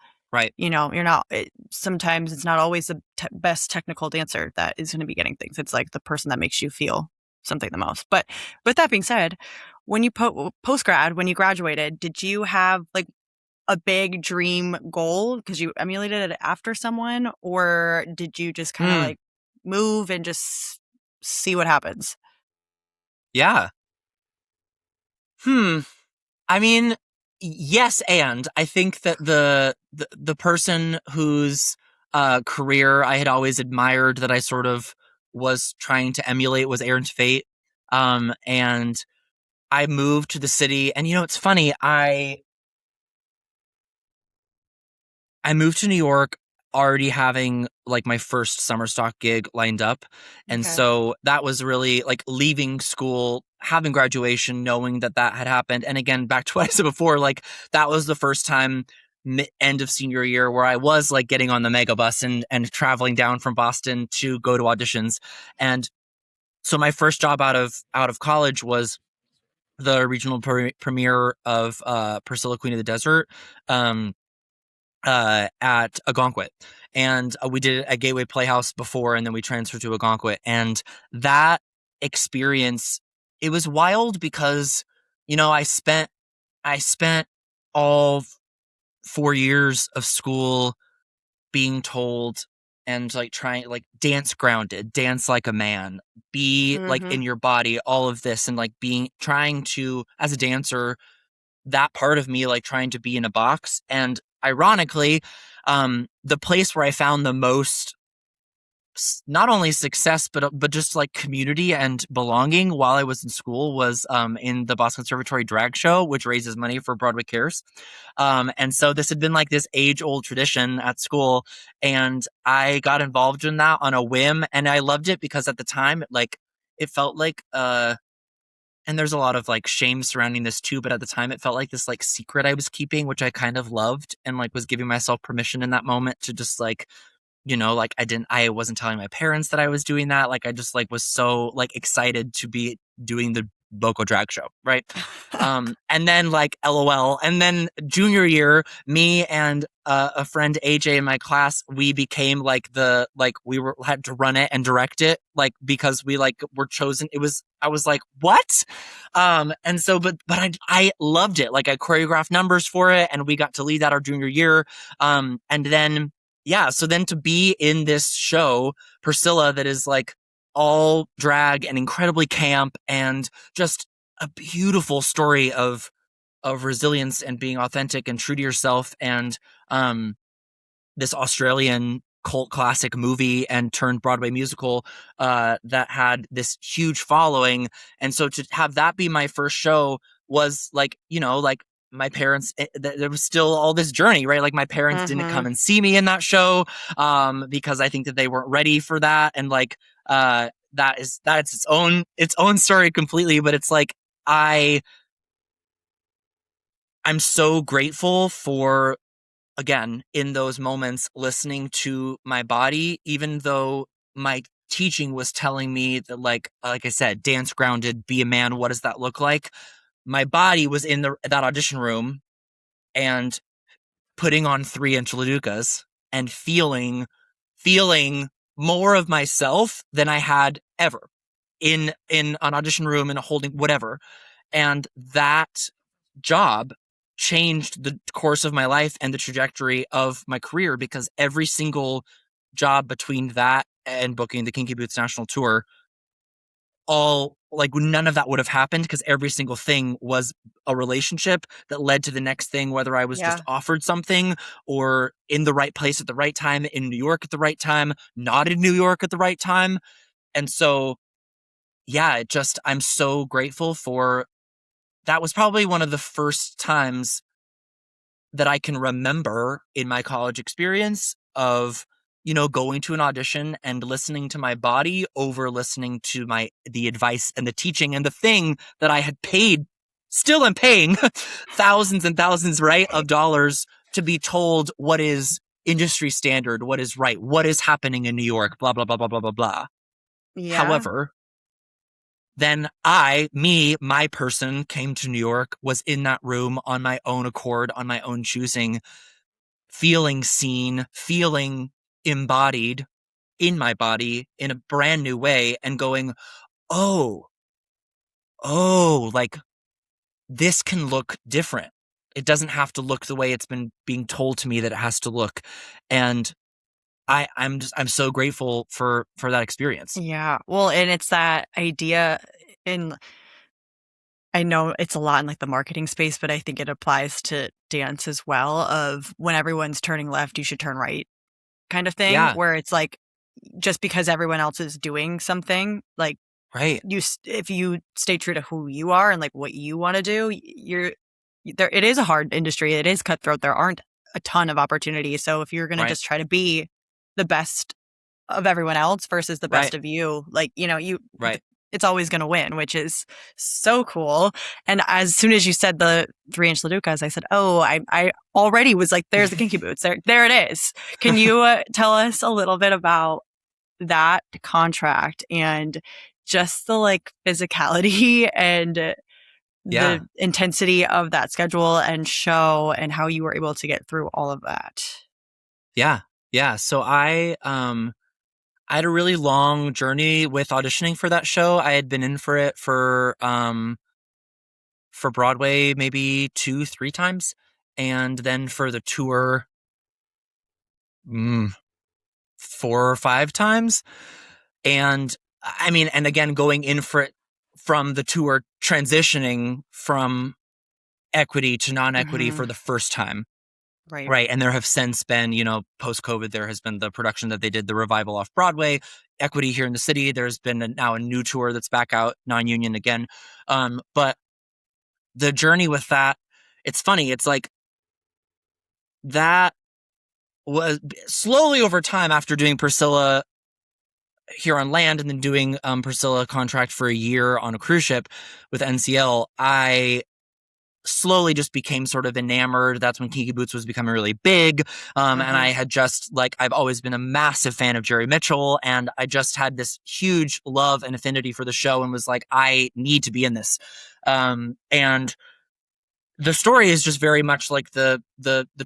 S2: you're not. Sometimes it's not always the best technical dancer that is going to be getting things. It's like the person that makes you feel something the most. But with that being said, when you post grad, when you graduated, did you have like a big dream goal because you emulated it after someone, or did you just kind of like move and just see what happens?
S1: Yeah. I mean, yes, and I think that the person who's career I had always admired that I sort of was trying to emulate was Aaron's Fate. And I moved to the city, and it's funny, I moved to New York already having like my first summer stock gig lined up. And so that was really like leaving school, having graduation, knowing that had happened. And again, back to what I said before, like that was the first time end of senior year where I was like getting on the mega bus and traveling down from Boston to go to auditions. And so my first job out of college was the regional premiere of Priscilla, Queen of the Desert. At Algonquin. And we did it at Gateway Playhouse before, and then we transferred to Algonquin. And that experience, it was wild because, I spent all 4 years of school being told and like trying, like, dance grounded, dance like a man, be like in your body, all of this, and like trying to, as a dancer, that part of me like trying to be in a box. And ironically, the place where I found the most not only success but just like community and belonging while I was in school was in the Boston Conservatory drag show, which raises money for Broadway KIRs. And so this had been like this age-old tradition at school, and I got involved in that on a whim, and I loved it because at the time, like, it felt like and there's a lot of like shame surrounding this too, but at the time it felt like this like secret I was keeping, which I kind of loved, and like was giving myself permission in that moment to just like, like I wasn't telling my parents that I was doing that. Like I just like was so like excited to be doing the local drag show, right? And then like LOL. And then junior year, me and a friend AJ in my class, we became like had to run it and direct it, like because we like were chosen. I was like, what? And so, but I loved it. Like I choreographed numbers for it, and we got to lead that our junior year. And then, yeah, so then to be in this show, Priscilla, that is like all drag and incredibly camp and just a beautiful story of resilience and being authentic and true to yourself, and this Australian cult classic movie and turned Broadway musical that had this huge following. And so to have that be my first show was like, like my parents, there was still all this journey, right? Like my parents didn't come and see me in that show because I think that they weren't ready for that. And like, that's its own story completely. But it's like, I'm so grateful for, again, in those moments, listening to my body, even though my teaching was telling me that, like I said, dance grounded, be a man. What does that look like? My body was in that audition room and putting on 3-inch Laducas and feeling more of myself than I had ever in an audition room and holding whatever. And that job changed the course of my life and the trajectory of my career, because every single job between that and booking the Kinky Boots National Tour, all like none of that would have happened because every single thing was a relationship that led to the next thing, whether I was just offered something or in the right place at the right time, in New York at the right time, not in New York at the right time. And so, yeah, I'm so grateful for that. Was probably one of the first times that I can remember in my college experience of, going to an audition and listening to my body over listening to the advice and the teaching and the thing that I had paid, still am paying thousands and thousands, right, of dollars to be told what is industry standard, what is right, what is happening in New York, blah, blah, blah, blah, blah, blah, blah. Yeah. However, then my person came to New York, was in that room on my own accord, on my own choosing, feeling seen, feeling embodied in my body in a brand new way, and going, oh, like this can look different. It doesn't have to look the way it's been being told to me that it has to look. And I'm so grateful for that experience.
S2: Yeah. Well, and it's that idea, and I know it's a lot in like the marketing space, but I think it applies to dance as well, of when everyone's turning left, you should turn right. kind of thing, where it's like, just because everyone else is doing something, like, if you stay true to who you are and like what you want to do, it is a hard industry. It is cutthroat. There aren't a ton of opportunities. So if you're going to just try to be the best of everyone else versus the best of you, like, it's always going to win, which is so cool. And as soon as you said the 3-inch Laducas, I said, oh, I already was like, there's the Kinky boots. There it is. Can you tell us a little bit about that contract and just the like physicality and the intensity of that schedule and show and how you were able to get through all of that?
S1: Yeah. So I had a really long journey with auditioning for that show. I had been in for it for Broadway maybe 2-3 times, and then for the tour 4 or 5 times. And I mean, and again, going in for it from the tour, transitioning from equity to non-equity for the first time. Right. And there have since been, post-COVID, there has been the production that they did, the revival off Broadway, equity here in the city. There's been now a new tour that's back out, non-union again. But the journey with that, it's funny. It's like that was slowly over time after doing Priscilla here on land and then doing Priscilla contract for a year on a cruise ship with NCL, I slowly just became sort of enamored. That's when Kinky Boots was becoming really big. And I had just I've always been a massive fan of Jerry Mitchell, and I just had this huge love and affinity for the show and was like, I need to be in this. And the story is just very much like the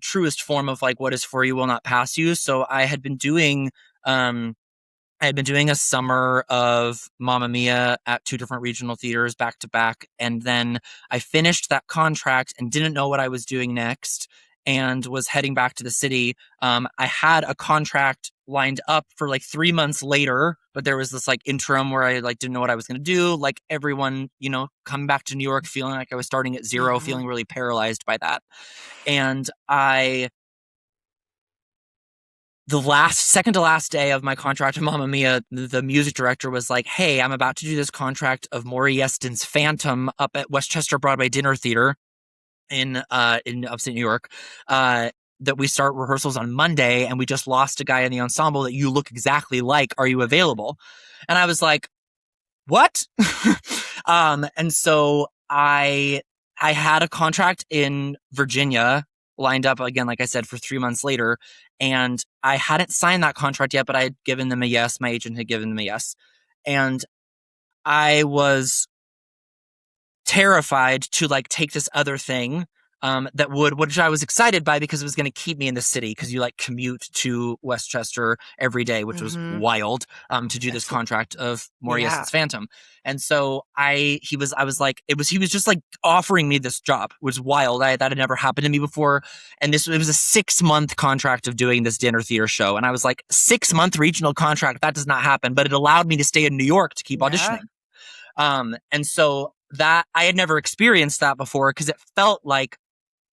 S1: truest form of like, what is for you will not pass you. So I had been doing a summer of Mamma Mia at 2 different regional theaters back to back. And then I finished that contract and didn't know what I was doing next and was heading back to the city. I had a contract lined up for like 3 months later, but there was this like interim where I like didn't know what I was going to do. Like everyone, coming back to New York, feeling like I was starting at zero, feeling really paralyzed by that. And the second to last day of my contract at Mamma Mia, the music director was like, hey, I'm about to do this contract of Maury Yeston's Phantom up at Westchester Broadway Dinner Theater in upstate New York, that we start rehearsals on Monday, and we just lost a guy in the ensemble that you look exactly like. Are you available? And I was like, what? And so I had a contract in Virginia lined up again, like I said, for 3 months later. And I hadn't signed that contract yet, but I had given them a yes. My agent had given them a yes. And I was terrified to like take this other thing which I was excited by because it was going to keep me in the city, because you like commute to Westchester every day, which was wild, to do this contract of Maury Yeston's Phantom. And so he was just like offering me this job, which was wild. That had never happened to me before. And it was a 6-month contract of doing this dinner theater show. And I was like, 6-month regional contract, that does not happen. But it allowed me to stay in New York to keep auditioning. And so that I had never experienced that before, because it felt like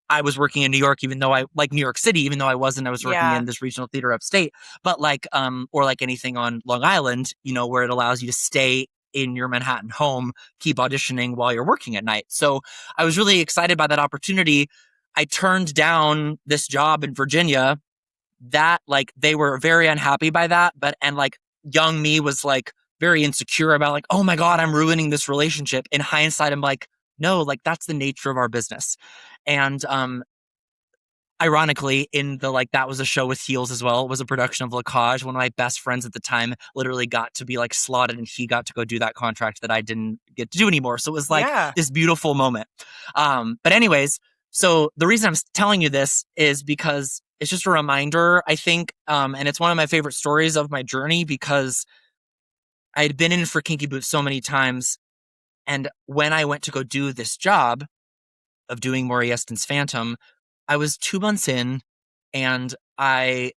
S1: I was working in New York, even though I like New York City, even though I wasn't. I was working in this regional theater upstate, but like or like anything on Long Island, where it allows you to stay in your Manhattan home, keep auditioning while you're working at night. So I was really excited by that opportunity. I turned down this job in Virginia. That like they were very unhappy by that, and like young me was like very insecure about like, oh my God, I'm ruining this relationship. In hindsight, I'm like, no, like that's the nature of our business. And ironically, that was a show with heels as well. It was a production of Lacage. One of my best friends at the time literally got to be like slotted, and he got to go do that contract that I didn't get to do anymore. So it was like this beautiful moment. But anyways, so the reason I'm telling you this is because it's just a reminder, I think, and it's one of my favorite stories of my journey, because I had been in for Kinky Boots so many times. And when I went to go do this job of doing Maury Yeston's Phantom, I was 2 months in, and I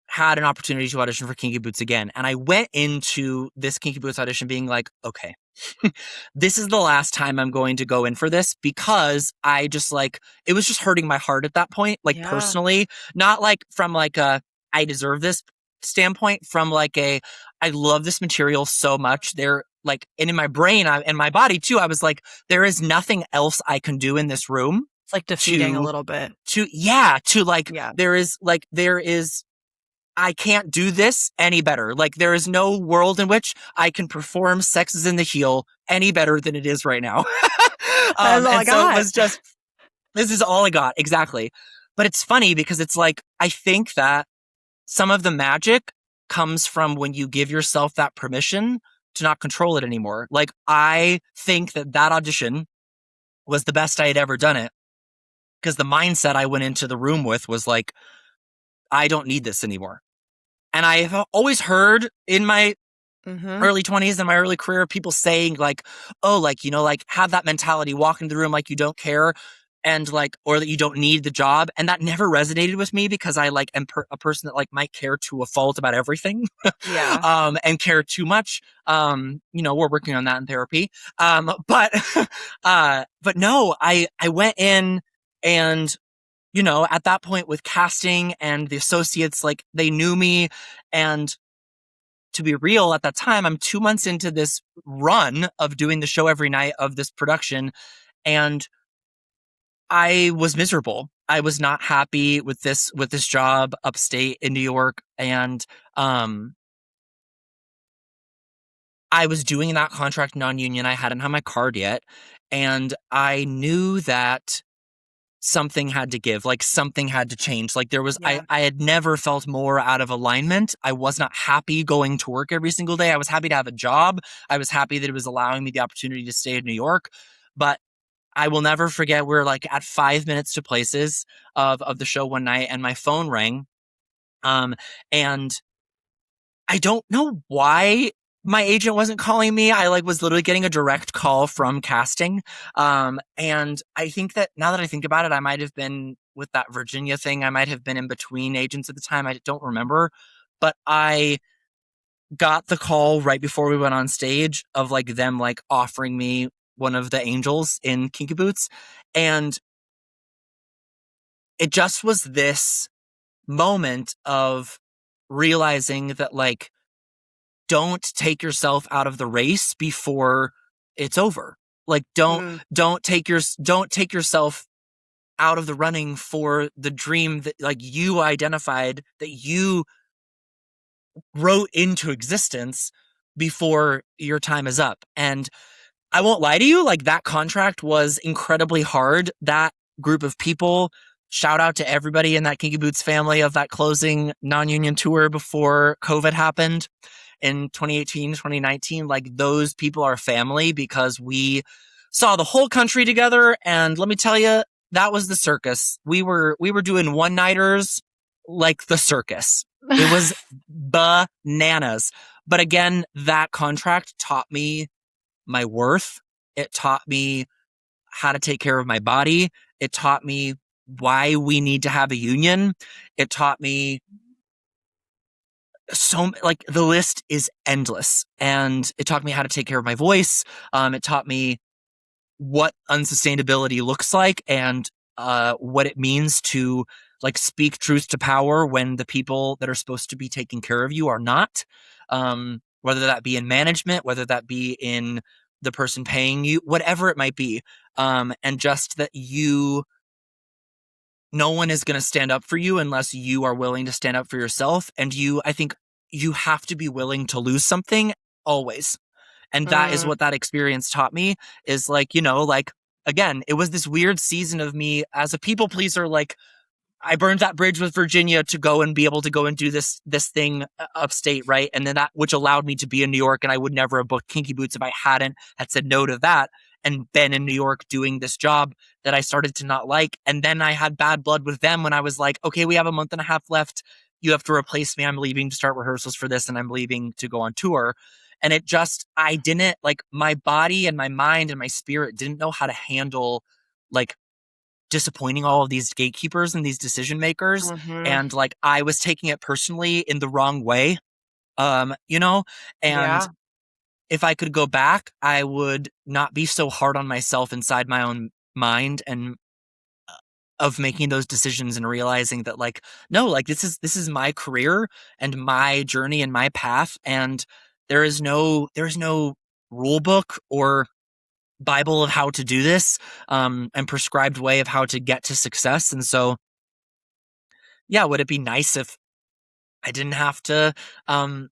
S1: had an opportunity to audition for Kinky Boots again. And I went into this Kinky Boots audition being like, okay, this is the last time I'm going to go in for this, because I just like, it was just hurting my heart at that point, like personally, not like from like I deserve this standpoint from like I love this material so much. There, like, and in my brain and my body too, I was like, there is nothing else I can do in this room.
S2: It's like defeating a little bit.
S1: There is, I can't do this any better. Like, there is no world in which I can perform Sex is in the Heel any better than it is right now.
S2: That's all I got.
S1: So it was just, this is all I got. Exactly. But it's funny because it's like, I think that some of the magic comes from when you give yourself that permission to not control it anymore. Like, I think that audition was the best I had ever done it because the mindset I went into the room with was like, I don't need this anymore. And I've always heard in my early 20s and my early career, people saying like, oh, like, you know, like have that mentality, walk into the room like you don't care and like, or that you don't need the job. And that never resonated with me because I like am a person that like might care to a fault about everything.
S2: Yeah.
S1: And care too much. You know, we're working on that in therapy. But no, I went in and, you know, at that point with casting and the associates, like they knew me. And to be real, at that time, I'm 2 months into this run of doing the show every night of this production. And I was miserable. I was not happy with this job upstate in New York. And, I was doing that contract non-union. I hadn't had my card yet. And I knew that something had to give, like something had to change. Like there was, I had never felt more out of alignment. I was not happy going to work every single day. I was happy to have a job. I was happy that it was allowing me the opportunity to stay in New York. But I will never forget, we're like at 5 minutes to places of the show one night and my phone rang. And I don't know why my agent wasn't calling me. I like was literally getting a direct call from casting. And I think that now that I think about it, I might have been with that Virginia thing. I might have been in between agents at the time. I don't remember, but I got the call right before we went on stage of like them like offering me one of the angels in Kinky Boots. And it just was this moment of realizing that like, don't take yourself out of the race before it's over. Like don't take yourself out of the running for the dream that like you identified, that you wrote into existence before your time is up. And I won't lie to you, like that contract was incredibly hard. That group of people, shout out to everybody in that Kinky Boots family of that closing non-union tour before COVID happened in 2018, 2019, like those people are family because we saw the whole country together. And let me tell you, that was the circus. We were doing one-nighters like the circus. It was bananas. But again, that contract taught me my worth. It taught me how to take care of my body. It taught me why we need to have a union. It taught me so like the list is endless, and it taught me how to take care of my voice. It taught me what unsustainability looks like and what it means to like speak truth to power when the people that are supposed to be taking care of you are not. Whether that be in management, whether that be in the person paying you, whatever it might be. And just that no one is going to stand up for you unless you are willing to stand up for yourself. And I think you have to be willing to lose something always. And that is what that experience taught me is like, you know, like, again, it was this weird season of me as a people pleaser. Like I burned that bridge with Virginia to go and be able to go and do this thing upstate. Right. And then that, which allowed me to be in New York. And I would never have booked Kinky Boots if I had said no to that and been in New York doing this job that I started to not like. And then I had bad blood with them when I was like, okay, we have a month and a half left. You have to replace me. I'm leaving to start rehearsals for this and I'm leaving to go on tour. And it just, I didn't like my body and my mind and my spirit didn't know how to handle like disappointing all of these gatekeepers and these decision makers. And like, I was taking it personally in the wrong way, you know, and if I could go back, I would not be so hard on myself inside my own mind and of making those decisions and realizing that like, no, like this is my career and my journey and my path. And there's no rule book or Bible of how to do this, and prescribed way of how to get to success. And so, yeah, would it be nice if I didn't have to,
S2: Leave.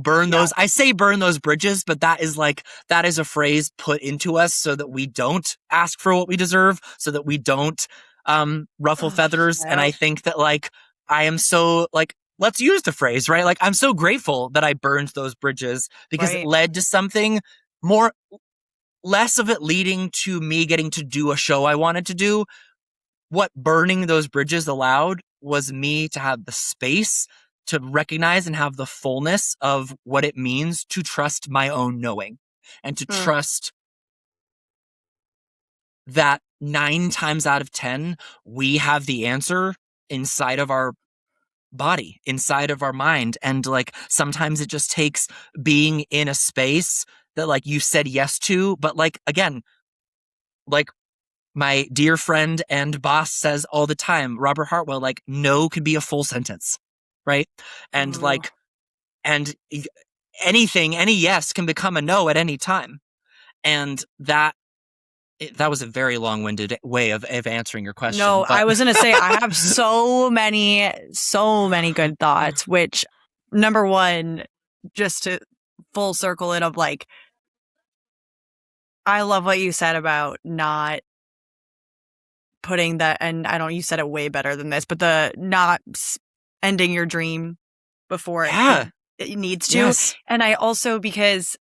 S1: burn
S2: Yeah.
S1: those. I say burn those bridges, but that is a phrase put into us so that we don't ask for what we deserve, so that we don't, ruffle feathers. And I think that like, I am so like, let's use the phrase, right? Like, I'm so grateful that I burned those bridges because it led to something more, less of it leading to me getting to do a show I wanted to do. What burning those bridges allowed was me to have the space to recognize and have the fullness of what it means to trust my own knowing and to trust that 9 times out of 10, we have the answer inside of our body, inside of our mind. And like, sometimes it just takes being in a space that like you said yes to, but like, again, like, my dear friend and boss says all the time, Robert Hartwell, like, no could be a full sentence, right? And like, and any yes can become a no at any time. And that was a very long-winded way of answering your question.
S2: No,
S1: but
S2: I was going to say, I have so many good thoughts, which number one, just to full circle it of like, I love what you said about not putting that, and you said it way better than this, but the not ending your dream before it needs to.
S1: Yes.
S2: And I also, because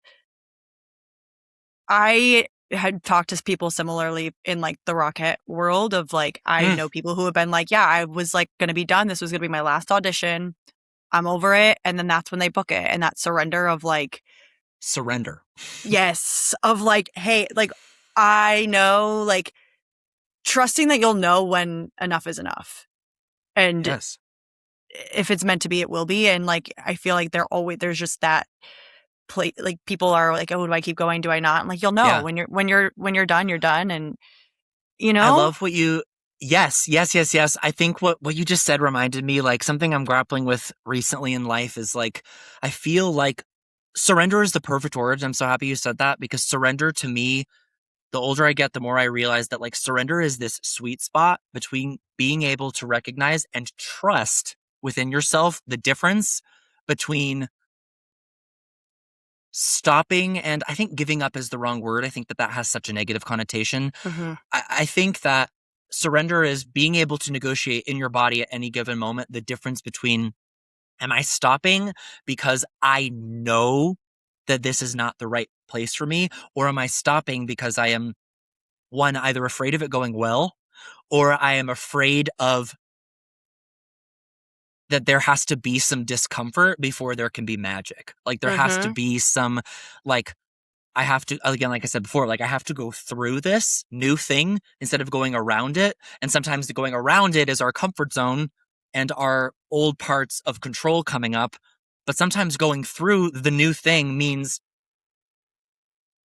S2: I had talked to people similarly in like the Rocket world of like, I know people who have been like, yeah, I was like going to be done. This was going to be my last audition. I'm over it. And then that's when they book it. And that surrender of like,
S1: surrender.
S2: Yes. Of like, hey, like, I know, like, trusting that you'll know when enough is enough. And if it's meant to be, it will be. And like, I feel like there's just that play, like people are like, oh, do I keep going? Do I not? And like, you'll know when you're done, you're done. And you know,
S1: I love what you, yes. I think what you just said reminded me like something I'm grappling with recently in life is like, I feel like surrender is the perfect word. I'm so happy you said that because surrender to me, the older I get, the more I realize that like surrender is this sweet spot between being able to recognize and trust within yourself the difference between stopping and I think giving up is the wrong word. I think that has such a negative connotation. I think that surrender is being able to negotiate in your body at any given moment the difference between, am I stopping because I know that this is not the right place for me? Or am I stopping because I am, one, either afraid of it going well, or I am afraid of that there has to be some discomfort before there can be magic. Like there has to be some, like, I have to, again, like I said before, like I have to go through this new thing instead of going around it. And sometimes the going around it is our comfort zone and our old parts of control coming up. But sometimes going through the new thing means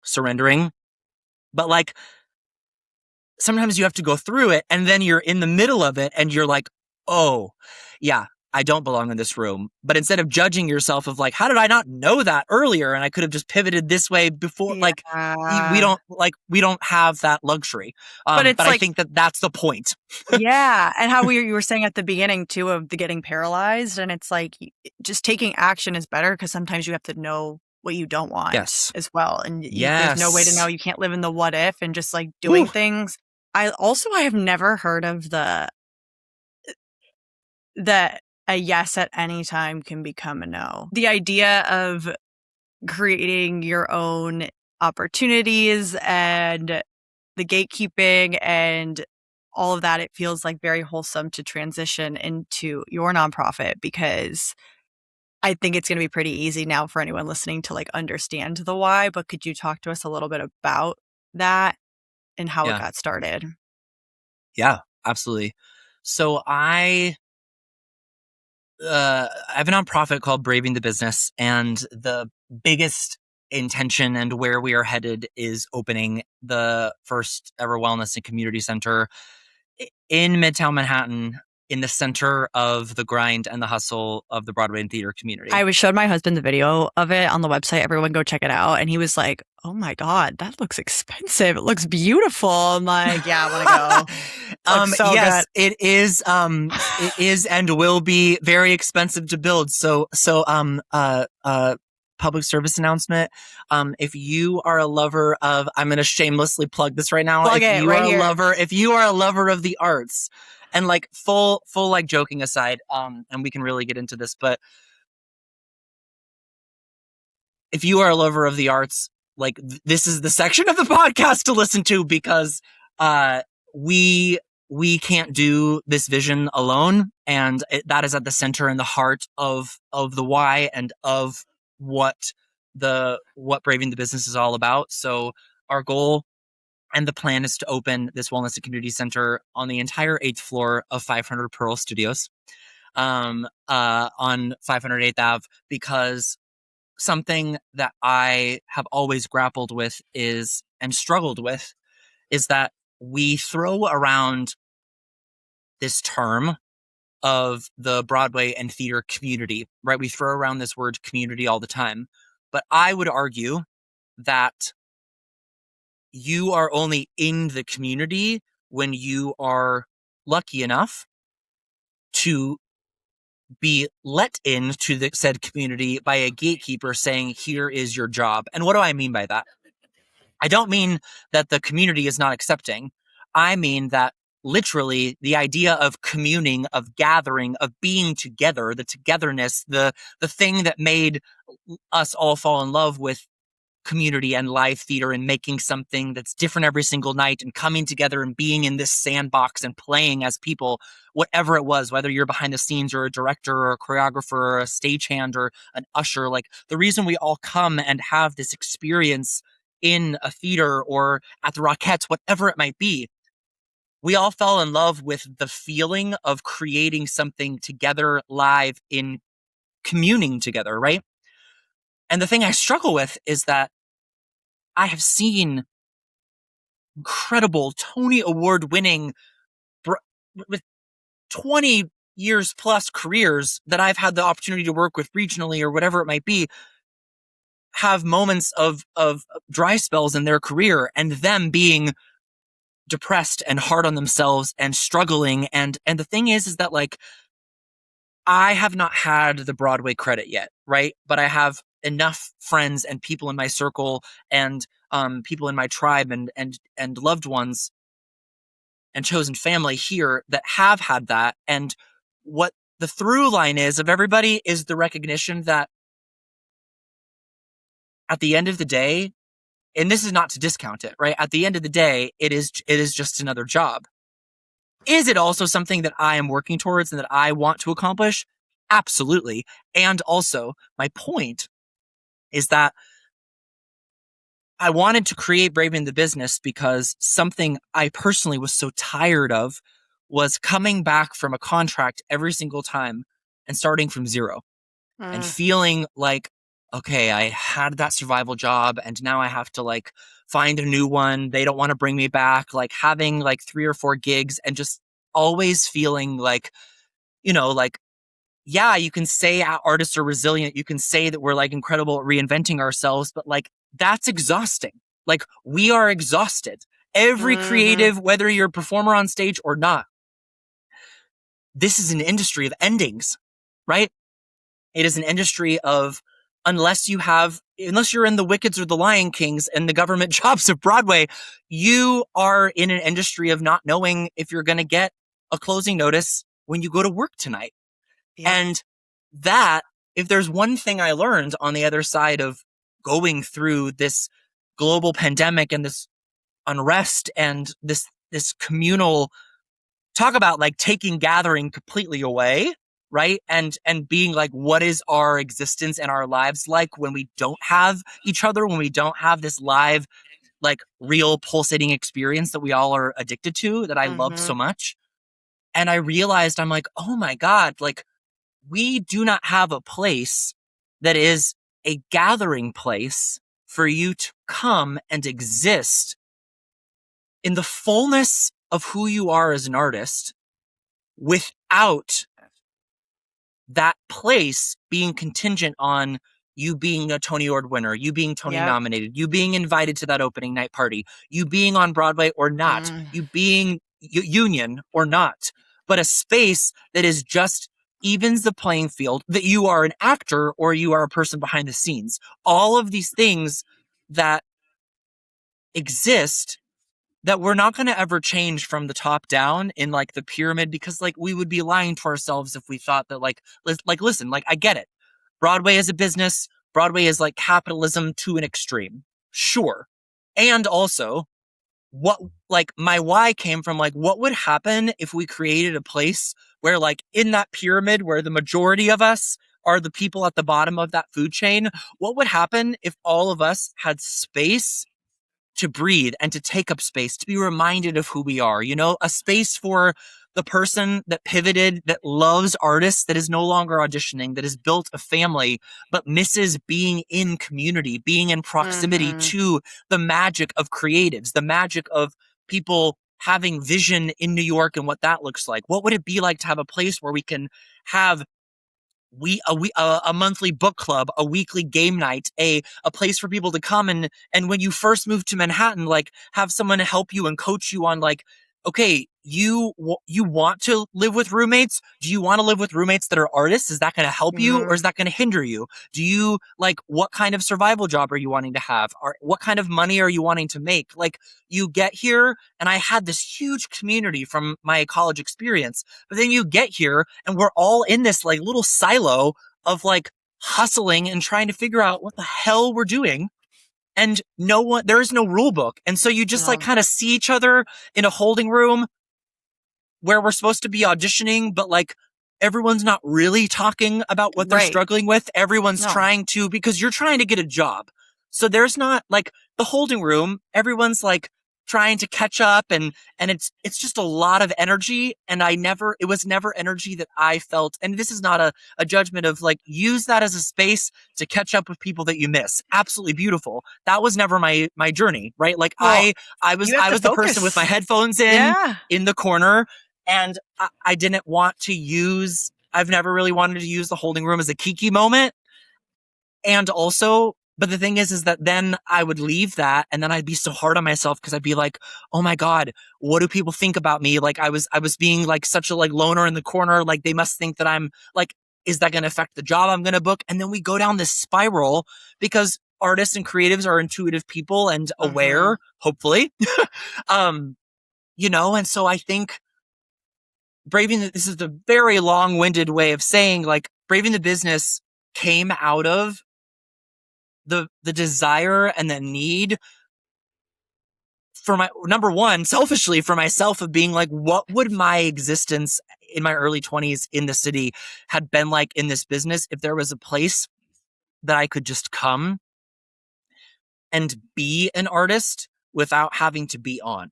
S1: surrendering. But like, sometimes you have to go through it and then you're in the middle of it and you're like, oh, yeah, I don't belong in this room. But instead of judging yourself of like, how did I not know that earlier? And I could have just pivoted this way before, like, we don't have that luxury. But
S2: like,
S1: I think that that's the point.
S2: Yeah. And how you were saying at the beginning too of the getting paralyzed. And it's like, just taking action is better because sometimes you have to know what you don't want as well. And there's no way to know. You can't live in the what if and just like doing things. I have never heard of that a yes at any time can become a no. The idea of creating your own opportunities and the gatekeeping and all of that, it feels like very wholesome to transition into your nonprofit because I think it's going to be pretty easy now for anyone listening to like understand the why. But could you talk to us a little bit about that and how it got started?
S1: Yeah, absolutely. So I have a nonprofit called Braving the Business, and the biggest intention and where we are headed is opening the first ever wellness and community center in Midtown Manhattan, in the center of the grind and the hustle of the Broadway and theater community.
S2: I showed my husband the video of it on the website. Everyone go check it out. And he was like, oh my God, that looks expensive. It looks beautiful. I'm like, yeah, I want to go. So
S1: yes,
S2: good.
S1: it is and will be very expensive to build. So, public service announcement. If you are a lover of, I'm going to shamelessly plug this right now. If you are a lover of the arts, and like full like joking aside, and we can really get into this, but if you are a lover of the arts, like this is the section of the podcast to listen to, because we can't do this vision alone, and that is at the center and the heart of the why and of what Braving the Business is all about. So our goal and the plan is to open this wellness and community center on the entire 8th floor of 500 Pearl Studios, on 508th Ave, because something that I have always grappled with and struggled with is that we throw around this term of the Broadway and theater community, right? We throw around this word community all the time. But I would argue that you are only in the community when you are lucky enough to be let into the said community by a gatekeeper saying, here is your job. And what do I mean by that? I don't mean that the community is not accepting. I mean that literally the idea of communing, of gathering, of being together, the togetherness, the thing that made us all fall in love with community and live theater and making something that's different every single night and coming together and being in this sandbox and playing as people, whatever it was, whether you're behind the scenes or a director or a choreographer or a stagehand or an usher. Like, the reason we all come and have this experience in a theater or at the Rockettes, whatever it might be, we all fell in love with the feeling of creating something together live in communing together, right? And the thing I struggle with is that I have seen incredible Tony Award winning with 20 years plus careers that I've had the opportunity to work with regionally or whatever it might be, have moments of dry spells in their career and them being depressed and hard on themselves and struggling. And the thing is that, like, I have not had the Broadway credit yet, right? But I have enough friends and people in my circle and people in my tribe and loved ones and chosen family here that have had that. And what the through line is of everybody is the recognition that at the end of the day, and this is not to discount it, right? At the end of the day, it is just another job. Is it also something that I am working towards and that I want to accomplish? Absolutely. And also, my point is that I wanted to create Braving the Business because something I personally was so tired of was coming back from a contract every single time and starting from zero and feeling like, okay, I had that survival job and now I have to like find a new one. They don't want to bring me back, like having like 3 or 4 gigs and just always feeling like, you know, like, yeah, you can say artists are resilient. You can say that we're like incredible at reinventing ourselves, but like that's exhausting. Like, we are exhausted. Every creative, whether you're a performer on stage or not, this is an industry of endings, right? It is an industry of, unless you're in the Wickeds or the Lion Kings and the government jobs of Broadway, you are in an industry of not knowing if you're going to get a closing notice when you go to work tonight. Yeah. And that, if there's one thing I learned on the other side of going through this global pandemic and this unrest and this communal, talk about like taking gathering completely away, right? And being like, what is our existence and our lives like when we don't have each other, when we don't have this live, like real pulsating experience that we all are addicted to, that I love so much. And I realized, I'm like, oh my God, like, we do not have a place that is a gathering place for you to come and exist in the fullness of who you are as an artist without that place being contingent on you being a Tony Award winner, you being Tony nominated, you being invited to that opening night party, you being on Broadway or not, you being union or not, but a space that is just evens the playing field, that you are an actor or you are a person behind the scenes. All of these things that exist that we're not going to ever change from the top down in like the pyramid, because like we would be lying to ourselves if we thought that listen, I get it. Broadway is a business. Broadway is like capitalism to an extreme. Sure. And also what like my why came from like what would happen if we created a place where like in that pyramid where the majority of us are the people at the bottom of that food chain, what would happen if all of us had space to breathe and to take up space, to be reminded of who we are, a space for the person that pivoted, that loves artists, that is no longer auditioning, that has built a family, but misses being in community, being in proximity to the magic of creatives, the magic of people having vision in New York and what that looks like. What would it be like to have a place where we can have a monthly book club, a weekly game night, a place for people to come and when you first move to Manhattan, like have someone help you and coach you on like, okay, you want to live with roommates? Do you want to live with roommates that are artists? Is that going to help you or is that going to hinder you? Do you like what kind of survival job are you wanting to have? Or what kind of money are you wanting to make? Like you get here, and I had this huge community from my college experience, but then you get here and we're all in this like little silo of like hustling and trying to figure out what the hell we're doing. And there is no rule book. And so you just like kind of see each other in a holding room where we're supposed to be auditioning, but like everyone's not really talking about what they're struggling with. Everyone's trying to, because you're trying to get a job. So there's not like the holding room. Everyone's like trying to catch up and it's just a lot of energy. And it was never energy that I felt. And this is not a judgment of like, use that as a space to catch up with people that you miss. Absolutely beautiful. That was never my journey, right? Like I was the person with my headphones in the corner. And I didn't want to I've never really wanted to use the holding room as a Kinky moment. And also, but the thing is that then I would leave that and then I'd be so hard on myself because I'd be like, oh my God, what do people think about me? Like I was being like such a like loner in the corner. Like they must think that I'm like, is that going to affect the job I'm going to book? And then we go down this spiral because artists and creatives are intuitive people and aware, hopefully. And so I think this is the very long-winded way of saying like Braving the Business came out of the desire and the need for my, number one, selfishly for myself, of being like, what would my existence in my early 20s in the city had been like in this business if there was a place that I could just come and be an artist without having to be on.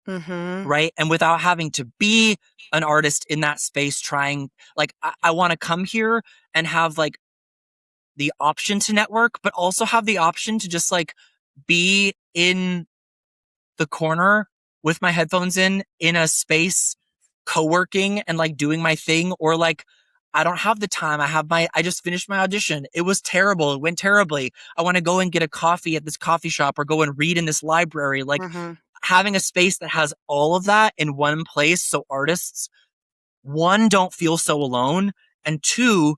S1: Right. And without having to be an artist in that space trying, like, I want to come here and have like the option to network, but also have the option to just like be in the corner with my headphones in a space, co-working and like doing my thing. Or like, I don't have the time. I just finished my audition. It was terrible. It went terribly. I want to go and get a coffee at this coffee shop or go and read in this library. Like, having a space that has all of that in one place. So artists, one, don't feel so alone. And two,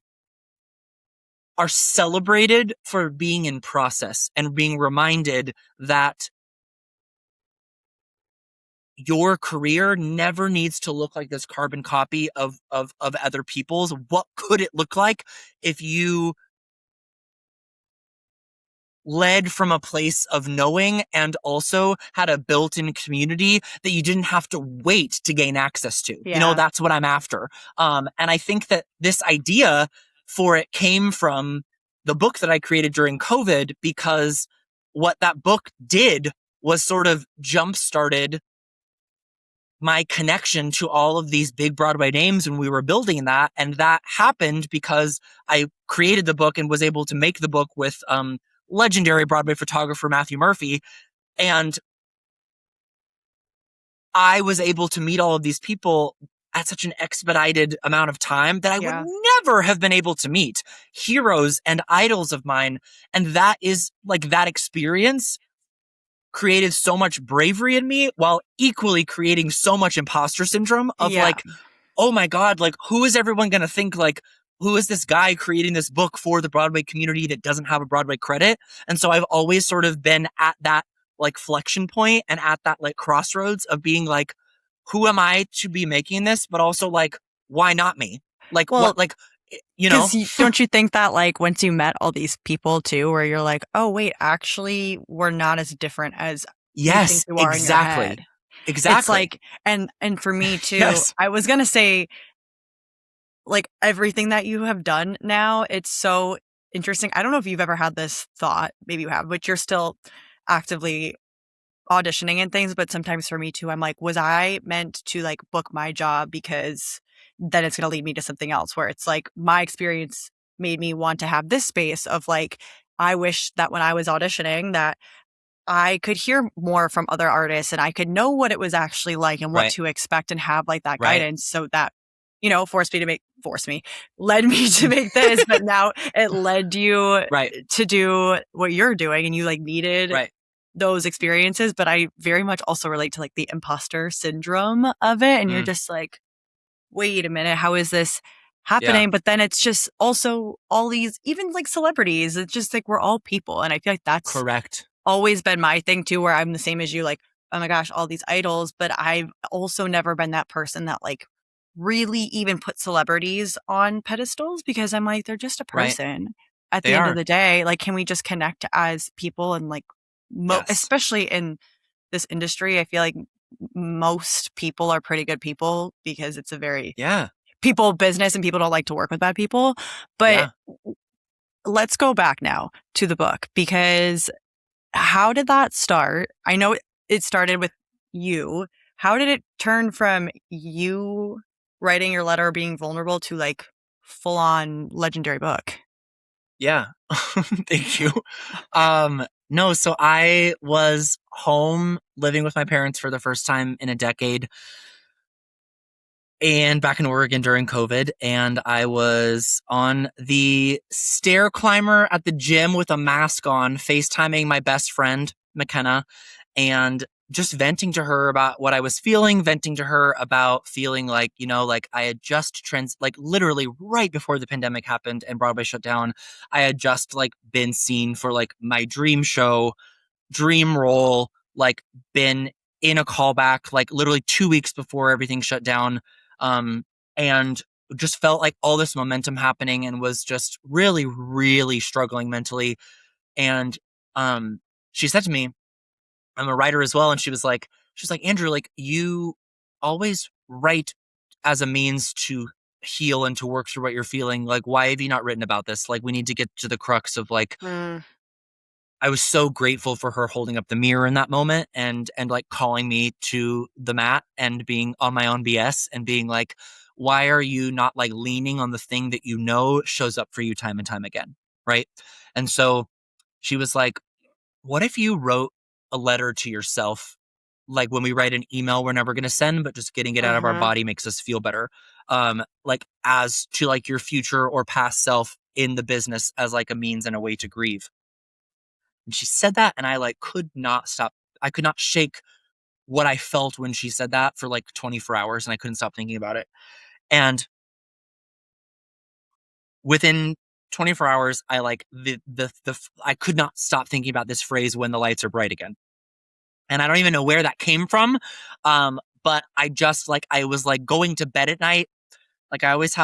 S1: are celebrated for being in process and being reminded that your career never needs to look like this carbon copy of other people's. What could it look like if you led from a place of knowing and also had a built-in community that you didn't have to wait to gain access to? That's what I'm after. And I think that this idea for it came from the book that I created during COVID, because what that book did was sort of jump-started my connection to all of these big Broadway names when we were building that. And that happened because I created the book and was able to make the book with legendary Broadway photographer Matthew Murphy. And I was able to meet all of these people at such an expedited amount of time that I would never have been able to meet heroes and idols of mine. And that is like, that experience created so much bravery in me while equally creating so much imposter syndrome of like, oh my God, like, who is everyone going to think, like, who is this guy creating this book for the Broadway community that doesn't have a Broadway credit? And so I've always sort of been at that like flexion point and at that like crossroads of being like, who am I to be making this? But also like, why not me? Like, what, like, you know?
S2: Don't you think that like once you met all these people too, where you're like, oh wait, actually we're not as different as you think you are in your head.
S1: Exactly.
S2: It's like, and for me too, I was going to say, like, everything that you have done now, it's so interesting. I don't know if you've ever had this thought, maybe you have, but you're still actively auditioning and things. But sometimes for me too, I'm like, was I meant to like book my job because then it's going to lead me to something else, where it's like my experience made me want to have this space of like, I wish that when I was auditioning that I could hear more from other artists and I could know what it was actually like and what to expect and have like that guidance, so that, you know, led me to make this, but now it led you to do what you're doing, and you like needed those experiences. But I very much also relate to like the imposter syndrome of it. And you're just like, wait a minute, how is this happening? But then it's just also all these, even like celebrities, it's just like, we're all people. And I feel like that's always been my thing too, where I'm the same as you, like, oh my gosh, all these idols. But I've also never been that person that like really even put celebrities on pedestals, because I'm like, they're just a person at the end of the day. Like, can we just connect as people? And like, especially in this industry, I feel like most people are pretty good people, because it's a very people business and people don't like to work with bad people. But let's go back now to the book, because how did that start? I know it started with you. How did it turn from you writing your letter, being vulnerable, to like full on legendary book?
S1: Yeah. Thank you. No, so I was home living with my parents for the first time in a decade, and back in Oregon during COVID, and I was on the stair climber at the gym with a mask on, FaceTiming my best friend, McKenna, and just venting to her about what I was feeling, venting to her about feeling like, you know, like I had just like literally right before the pandemic happened and Broadway shut down, I had just like been seen for like my dream show, dream role, like been in a callback, like literally 2 weeks before everything shut down. And just felt like all this momentum happening, and was just really, really struggling mentally. And, she said to me, I'm a writer as well. And she was like, Andrew, like, you always write as a means to heal and to work through what you're feeling. Like, why have you not written about this? Like, we need to get to the crux of like, I was so grateful for her holding up the mirror in that moment and like calling me to the mat and being on my own BS and being like, why are you not like leaning on the thing that you know shows up for you time and time again? Right. And so she was like, what if you wrote a letter to yourself? Like when we write an email we're never going to send, but just getting it out of our body makes us feel better. Like as to like your future or past self in the business as like a means and a way to grieve. And she said that, and I like could not stop. I could not shake what I felt when she said that for like 24 hours, and I couldn't stop thinking about it. And within 24 hours, I like I could not stop thinking about this phrase, when the lights are bright again. And I don't even know where that came from. But I just like, I was like going to bed at night. Like I always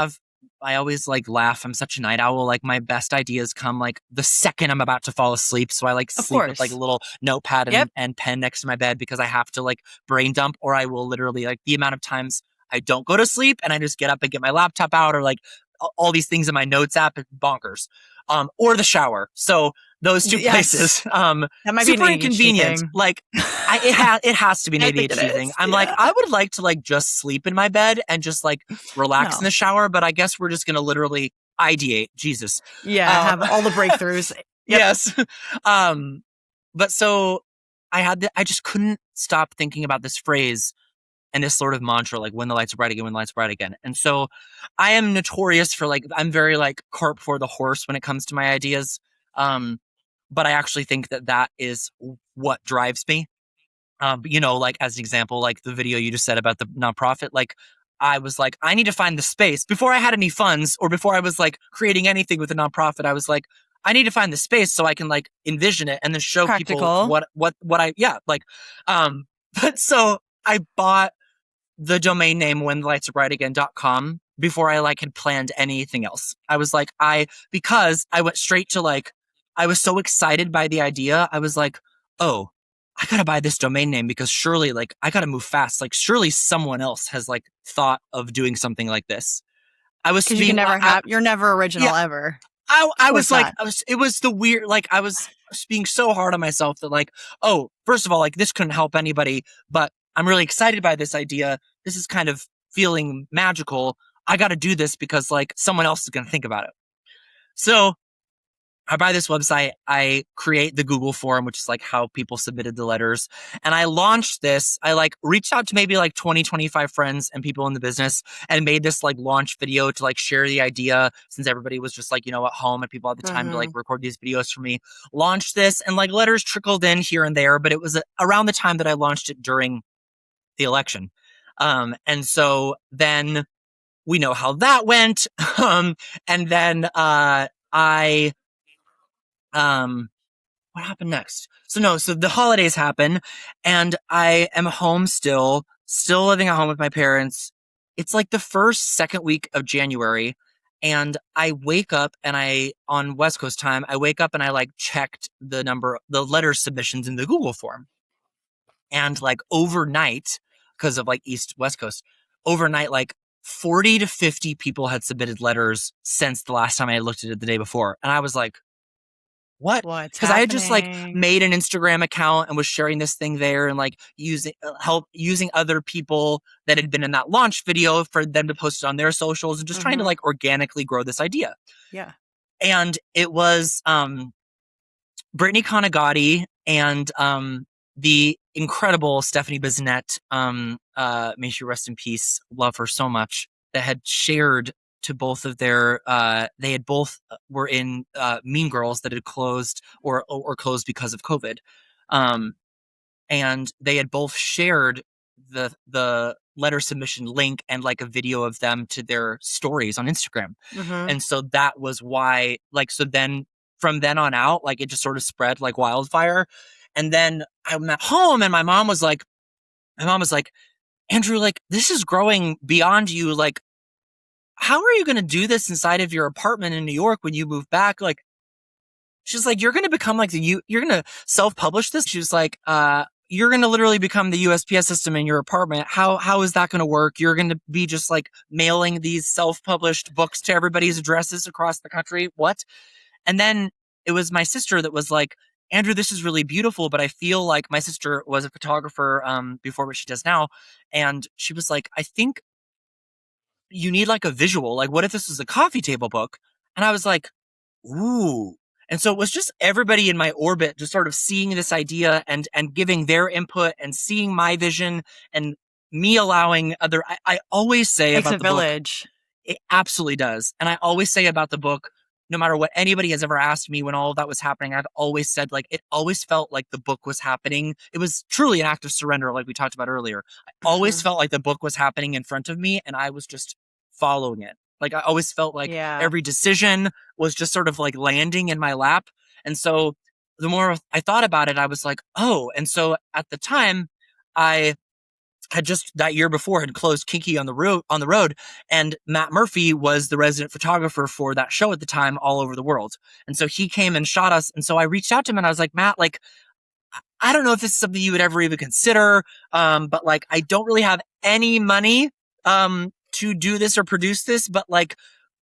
S1: like laugh. I'm such a night owl. Like my best ideas come like the second I'm about to fall asleep. So I like sleep with like a little notepad and pen next to my bed, because I have to like brain dump, or I will literally like the amount of times I don't go to sleep and I just get up and get my laptop out, or like all these things in my notes app, bonkers. Or the shower. So those two places.
S2: That might
S1: super
S2: be
S1: inconvenient. Like it has to be an ADHD thing. I'm like, I would like to like just sleep in my bed and just like relax in the shower, but I guess we're just gonna literally ideate. Jesus.
S2: Yeah, have all the breakthroughs.
S1: Yes. But so I just couldn't stop thinking about this phrase and this sort of mantra, like when the lights are bright again, when the lights are bright again. And so I am notorious for like, I'm very like cart before the horse when it comes to my ideas. But I actually think that is what drives me. Like as an example, like the video you just said about the nonprofit, like I was like, I need to find the space before I had any funds or before I was like creating anything with a nonprofit. I was like, I need to find the space so I can like envision it and then show
S2: Practical.
S1: people but so I bought the domain name whenthelightsarbrightagain.com before I like had planned anything else. I was like, because I went straight to like, I was so excited by the idea. I was like, oh, I gotta buy this domain name because surely like I gotta move fast. Like surely someone else has like thought of doing something like this. I was
S2: because you can never you're never original ever.
S1: I was like, it was the weird, like I was being so hard on myself that like, oh, first of all, like this couldn't help anybody, but I'm really excited by this idea. This is kind of feeling magical. I got to do this because like someone else is going to think about it. So I buy this website. I create the Google form, which is like how people submitted the letters. And I launched this. I like reached out to maybe like 20, 25 friends and people in the business and made this like launch video to like share the idea since everybody was just like, at home and people had the time to like record these videos for me. Launched this and like letters trickled in here and there, but it was around the time that I launched it during the election. And so then we know how that went. And then what happened next? So the holidays happen and I am home still living at home with my parents. It's like the second week of January. And I wake up and on West Coast time, I wake up and I like checked the letter submissions in the Google form. And like overnight, because of like West Coast, overnight, like 40 to 50 people had submitted letters since the last time I looked at it the day before. And I was like, what? Because I had just like made an Instagram account and was sharing this thing there and like using other people that had been in that launch video for them to post it on their socials and just trying to like organically grow this idea.
S2: Yeah.
S1: And it was Brittany Conagati and the incredible Stephanie Bissonnette, may she rest in peace, love her so much, that had shared to both of their, they had both were in Mean Girls that had closed or closed because of COVID. And they had both shared the letter submission link and like a video of them to their stories on Instagram. And so that was why, like, so then from then on out, like it just sort of spread like wildfire. And then I'm at home and my mom was like, Andrew, like this is growing beyond you. Like, how are you going to do this inside of your apartment in New York when you move back? Like, she's like, you're going to become like you're going to self-publish this. She was like, you're going to literally become the USPS system in your apartment. How is that going to work? You're going to be just like mailing these self-published books to everybody's addresses across the country. What? And then it was my sister that was like, Andrew, this is really beautiful, but I feel like my sister was a photographer before what she does now. And she was like, I think you need like a visual. Like, what if this was a coffee table book? And I was like, ooh. And so it was just everybody in my orbit just sort of seeing this idea and giving their input and seeing my vision and me allowing other. I always say about the village. Book, it absolutely does. And I always say about the book, no matter what anybody has ever asked me when all of that was happening, I've always said, like, it always felt like the book was happening. It was truly an act of surrender, like we talked about earlier. I always felt like the book was happening in front of me and I was just following it. Like, I always felt like every decision was just sort of like landing in my lap. And so the more I thought about it, I was like, oh. And so at the time, I had just that year before had closed Kinky on the road, and Matt Murphy was the resident photographer for that show at the time all over the world. And so he came and shot us. And so I reached out to him and I was like, Matt, like, I don't know if this is something you would ever even consider. But like, I don't really have any money, to do this or produce this, but like,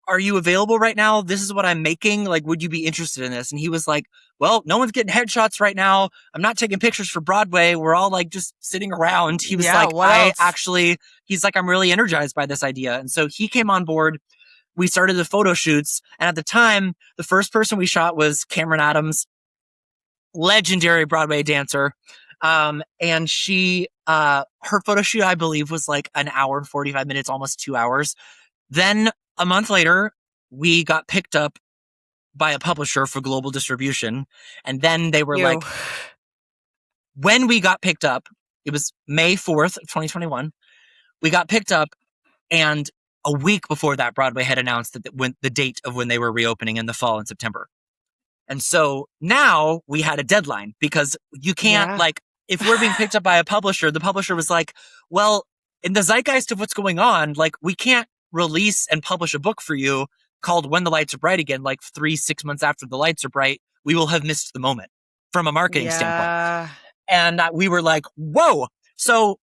S1: are you available right now? This is what I'm making. Like, would you be interested in this? And he was like, well, no one's getting headshots right now. I'm not taking pictures for Broadway. We're all like just sitting around. He was like, he's like, I'm really energized by this idea. And so he came on board. we started the photo shoots. And at the time, the first person we shot was Cameron Adams, legendary Broadway dancer. And she, her photo shoot, I believe, was like an hour and 45 minutes, almost 2 hours. Then a month later, we got picked up by a publisher for global distribution. And then they were like, when we got picked up, it was May 4th, 2021. We got picked up, and a week before that, Broadway had announced that when the date of when they were reopening in the fall in September. And so now we had a deadline, because you can't, like, if we're being picked up by a publisher, the publisher was like, well, in the zeitgeist of what's going on, like, we can't release and publish a book for you called When the Lights Are Bright again, like 3-6 months after the lights are bright. We will have missed the moment from a marketing standpoint. And we were like, whoa. So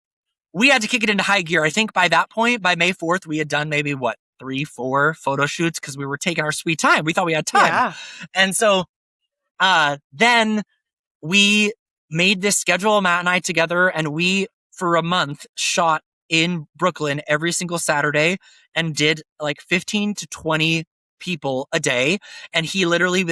S1: we had to kick it into high gear. I think by that point, by May 4th, we had done maybe 3-4 photo shoots, because we were taking our sweet time. We thought we had time. Yeah. And so then we made this schedule, Matt and I together, and we, for a month, shot in Brooklyn every single Saturday and did like 15 to 20 people a day. And they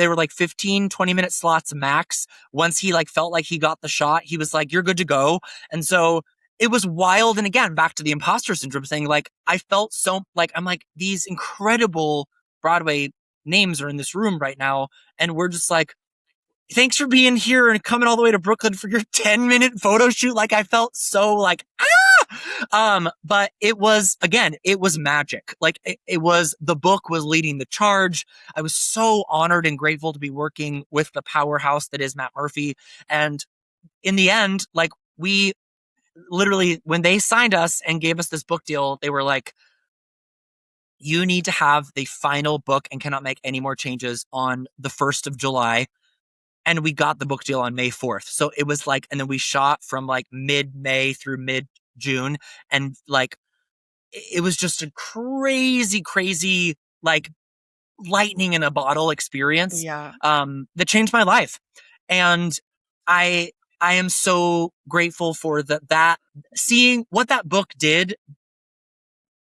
S1: were like 15, 20-minute slots max. Once he like felt like he got the shot, he was like, you're good to go. And so it was wild. And again, back to the imposter syndrome thing, like I felt so like, I'm like, these incredible Broadway names are in this room right now. And we're just like, thanks for being here and coming all the way to Brooklyn for your 10-minute photo shoot. Like I felt so like, but it was magic. Like the book was leading the charge. I was so honored and grateful to be working with the powerhouse that is Matt Murphy. And in the end, like we literally, when they signed us and gave us this book deal, they were like, you need to have the final book and cannot make any more changes on the 1st of July. And we got the book deal on May 4th. So it was like, and then we shot from like mid-May through mid-June. And like, it was just a crazy, like lightning in a bottle experience.
S2: Yeah.
S1: That changed my life. And I am so grateful for that seeing what that book did,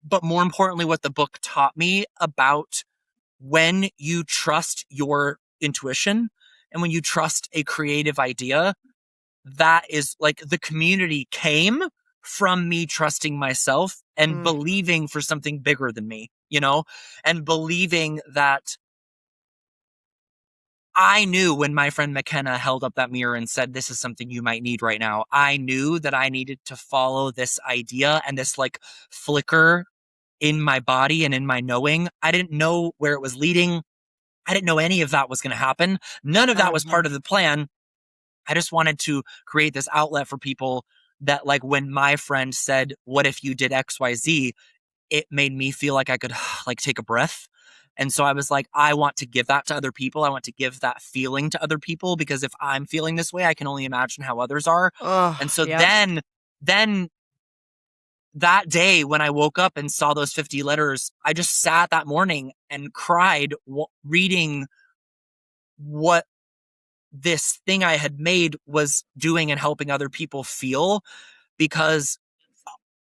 S1: but more importantly, what the book taught me about when you trust your intuition and when you trust a creative idea. That is like, the community came from me trusting myself and believing for something bigger than me, and believing that I knew when my friend McKenna held up that mirror and said, this is something you might need right now. I knew that I needed to follow this idea and this like flicker in my body and in my knowing. I didn't know where it was leading. I didn't know any of that was going to happen. None of that was part of the plan. I just wanted to create this outlet for people that, like, when my friend said, what if you did XYZ? It made me feel like I could like take a breath. And so I was like, I want to give that to other people. I want to give that feeling to other people, because if I'm feeling this way, I can only imagine how others are. And so then that day when I woke up and saw those 50 letters, I just sat that morning and cried reading what this thing I had made was doing and helping other people feel, because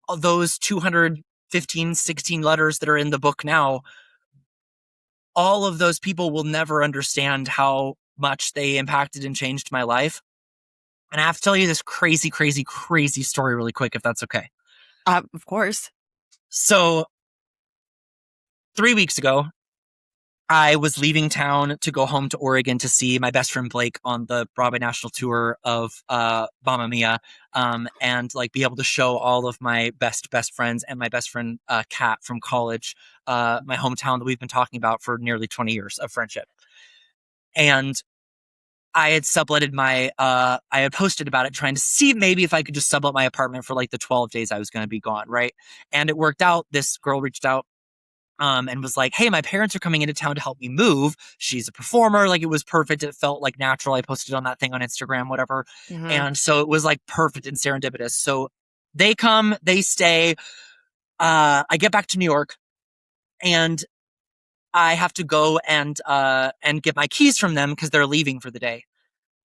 S1: of those 215, 16 letters that are in the book now, all of those people will never understand how much they impacted and changed my life. And I have to tell you this crazy story really quick, if that's okay.
S2: Of course.
S1: So 3 weeks ago, I was leaving town to go home to Oregon to see my best friend Blake on the Broadway national tour of Mamma Mia, and like be able to show all of my best friends and my best friend Kat from college, my hometown that we've been talking about for nearly 20 years of friendship. And I had subletted I had posted about it, trying to see maybe if I could just sublet my apartment for like the 12 days I was going to be gone, right? And it worked out. This girl reached out and was like, hey, my parents are coming into town to help me move. She's a performer. Like, it was perfect. It felt like natural. I posted on that thing on Instagram, whatever. And so it was like perfect and serendipitous. So they come, they stay. I get back to New York, and I have to go and get my keys from them because they're leaving for the day.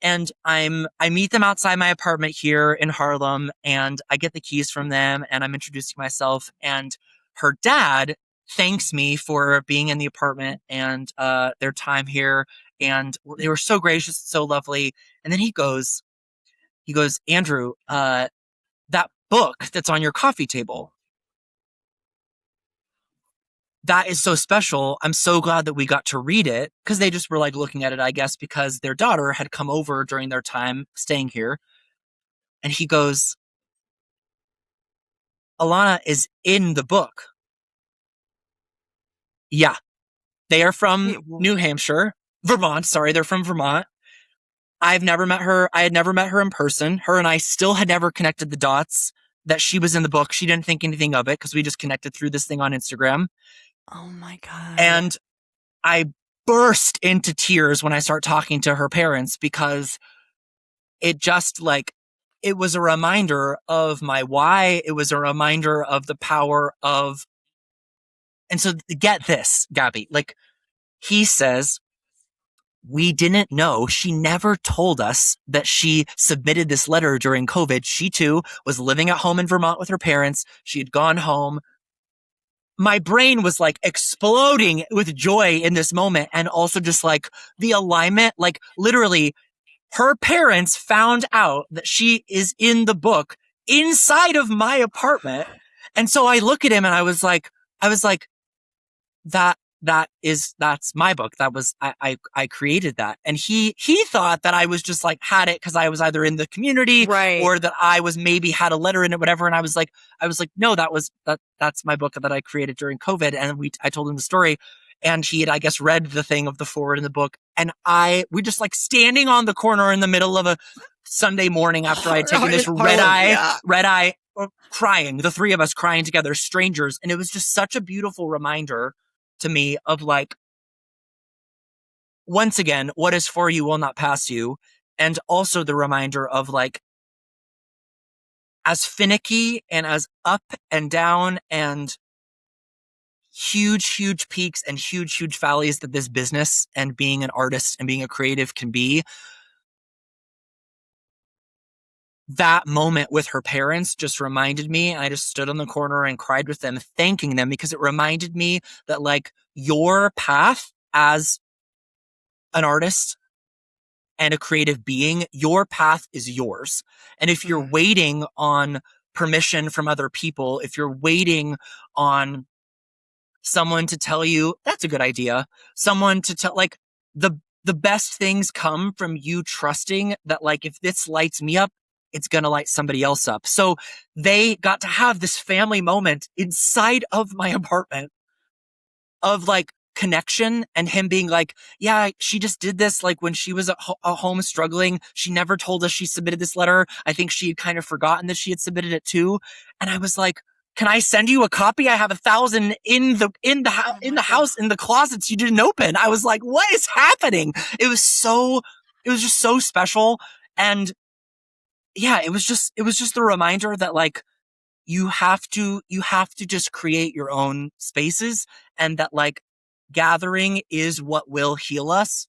S1: And I meet them outside my apartment here in Harlem, and I get the keys from them, and I'm introducing myself, and her dad thanks me for being in the apartment and their time here. And they were so gracious, so lovely. And then he goes, Andrew, that book that's on your coffee table, that is so special. I'm so glad that we got to read it, because they just were like looking at it, I guess, because their daughter had come over during their time staying here. And he goes, Alana is in the book. Yeah. They are from New Hampshire, Vermont. Sorry, they're from Vermont. I've never met her. I had never met her in person. Her and I still had never connected the dots that she was in the book. She didn't think anything of it because we just connected through this thing on Instagram.
S2: Oh my God.
S1: And I burst into tears when I start talking to her parents, because it just like, it was a reminder of my why. It was a reminder of the power of, and so get this, Gabby, like he says, we didn't know. She never told us that she submitted this letter during COVID. She too was living at home in Vermont with her parents. She had gone home. My brain was like exploding with joy in this moment. And also just like the alignment, like literally her parents found out that she is in the book inside of my apartment. And so I look at him and I was like, that's my book. That was, I created that. And he thought that I was just like had it because I was either in the community,
S2: right,
S1: or that I was maybe had a letter in it, whatever. And I was like, no, that's my book that I created during COVID. And I told him the story, and he had, I guess, read the thing of the forward in the book. And we just like standing on the corner in the middle of a Sunday morning after I had taken this red eye, crying, the three of us crying together, strangers. And it was just such a beautiful reminder to me of like, once again, what is for you will not pass you. And also the reminder of like, as finicky and as up and down and huge peaks and huge valleys that this business and being an artist and being a creative can be, that moment with her parents just reminded me, and I just stood on the corner and cried with them, thanking them, because it reminded me that like your path as an artist and a creative being, your path is yours. And if you're waiting on permission from other people, if you're waiting on someone to tell you that's a good idea, someone to tell, like, the best things come from you trusting that, like, if this lights me up, it's going to light somebody else up. So they got to have this family moment inside of my apartment of like connection, and him being like, yeah, she just did this like when she was at home struggling. She never told us she submitted this letter. I think she had kind of forgotten that she had submitted it too. And I was like, can I send you a copy? I have 1,000 in the house, in the closets you didn't open. I was like, what is happening? It was just so special. And yeah, it was just the reminder that like, you have to just create your own spaces, and that like gathering is what will heal us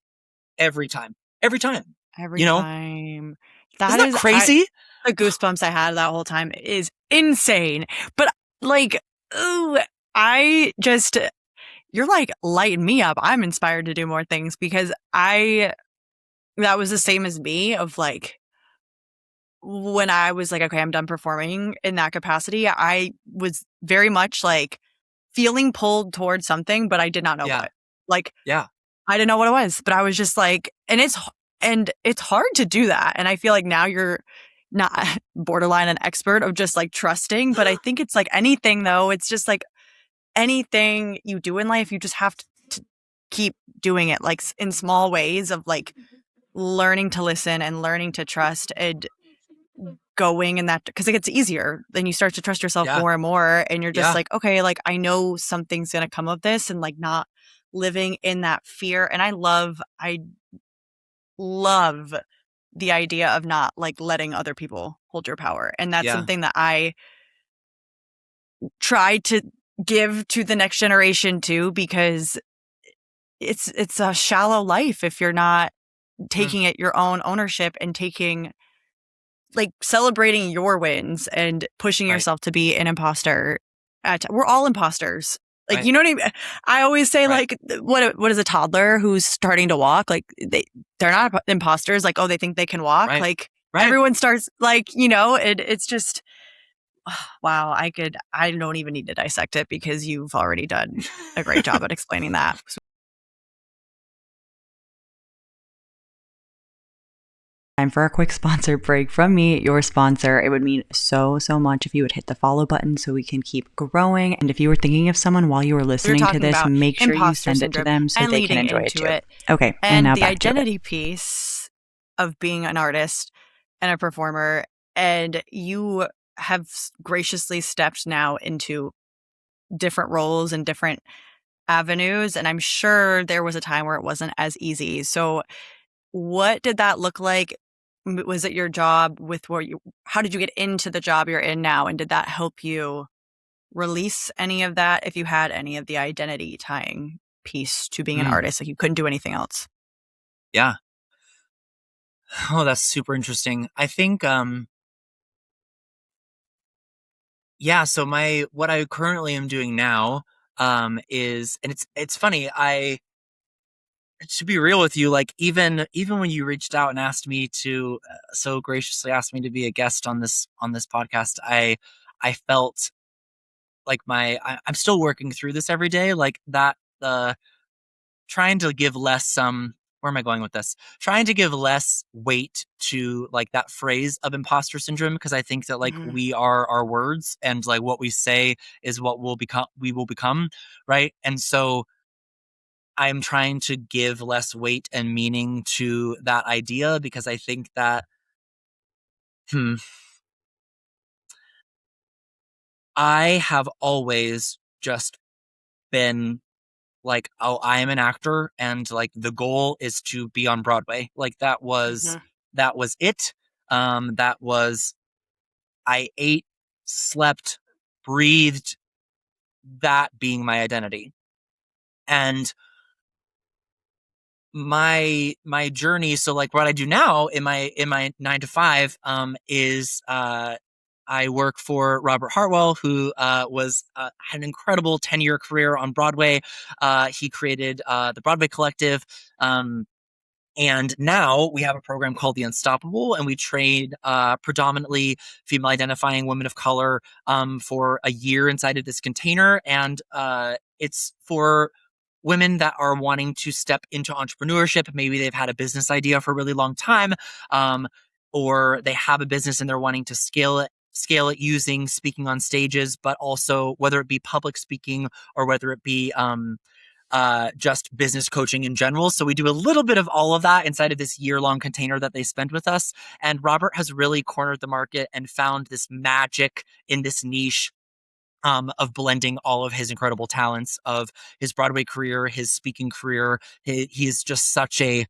S1: every time. Every time.
S2: Time.
S1: Isn't that crazy?
S2: The goosebumps I had that whole time is insane. But like, ooh, you're like lighting me up. I'm inspired to do more things, because that was the same as me of like, when I was like, okay, I'm done performing in that capacity, I was very much like feeling pulled towards something, but I did not know what. Like, I didn't know what it was, but I was just like, and it's hard to do that. And I feel like now you're not borderline an expert of just like trusting, but I think it's like anything though. It's just like anything you do in life, you just have to keep doing it, like in small ways of like learning to listen and learning to trust and going in that, because it gets easier. Then you start to trust yourself more and more, and you're just like, okay, like I know something's gonna come of this, and like not living in that fear. And I love the idea of not like letting other people hold your power, and that's something that I try to give to the next generation too, because it's a shallow life if you're not taking it your own ownership and taking like celebrating your wins and pushing yourself to be an imposter. We're all imposters. Like,
S1: right.
S2: you know what I mean? I always say,
S1: Right.
S2: like, what is a toddler who's starting to walk? Like, they're not imposters. Like, oh, they think they can walk.
S1: Right.
S2: Like,
S1: Right.
S2: everyone starts, like, it's just, wow, I don't even need to dissect it because you've already done a great job at explaining that.
S3: Time for a quick sponsor break from me, your sponsor. It would mean so much if you would hit the follow button so we can keep growing. And if you were thinking of someone while you were listening to this, make sure you send it to them so they can enjoy it too. Okay, and now
S2: the
S3: back to it.
S2: identity piece of being an artist and a performer, and you have graciously stepped now into different roles and different avenues, and I'm sure there was a time where it wasn't as easy. So what did that look like? Was it your job with how did you get into the job you're in now? And did that help you release any of that if you had any of the identity tying piece to being an artist? Like, you couldn't do anything else?
S1: Yeah. Oh, that's super interesting. I think, yeah, so what I currently am doing now, is, and it's funny, to be real with you, like, even when you reached out and asked me to, so graciously asked me to be a guest on this podcast, I felt like I'm still working through this every day, like that, trying to give less, where am I going with this? Trying to give less weight to like that phrase of imposter syndrome, because I think that like we are our words, and like what we say is what we will become, right? And so I'm trying to give less weight and meaning to that idea, because I think that I have always just been like, oh, I am an actor, and like the goal is to be on Broadway. Like that was it. That was, I ate, slept, breathed that being my identity. And my journey, so like what I do now in my 9 to 5 is I work for Robert Hartwell, who had an incredible 10-year career on Broadway. He created the Broadway Collective, and now we have a program called The Unstoppable, and we train predominantly female identifying women of color for a year inside of this container. And it's for women that are wanting to step into entrepreneurship. Maybe they've had a business idea for a really long time, or they have a business and they're wanting to scale it using speaking on stages, but also whether it be public speaking or whether it be just business coaching in general. So we do a little bit of all of that inside of this year-long container that they spend with us. And Robert has really cornered the market and found this magic in this niche of blending all of his incredible talents of his Broadway career, his speaking career. He's just such a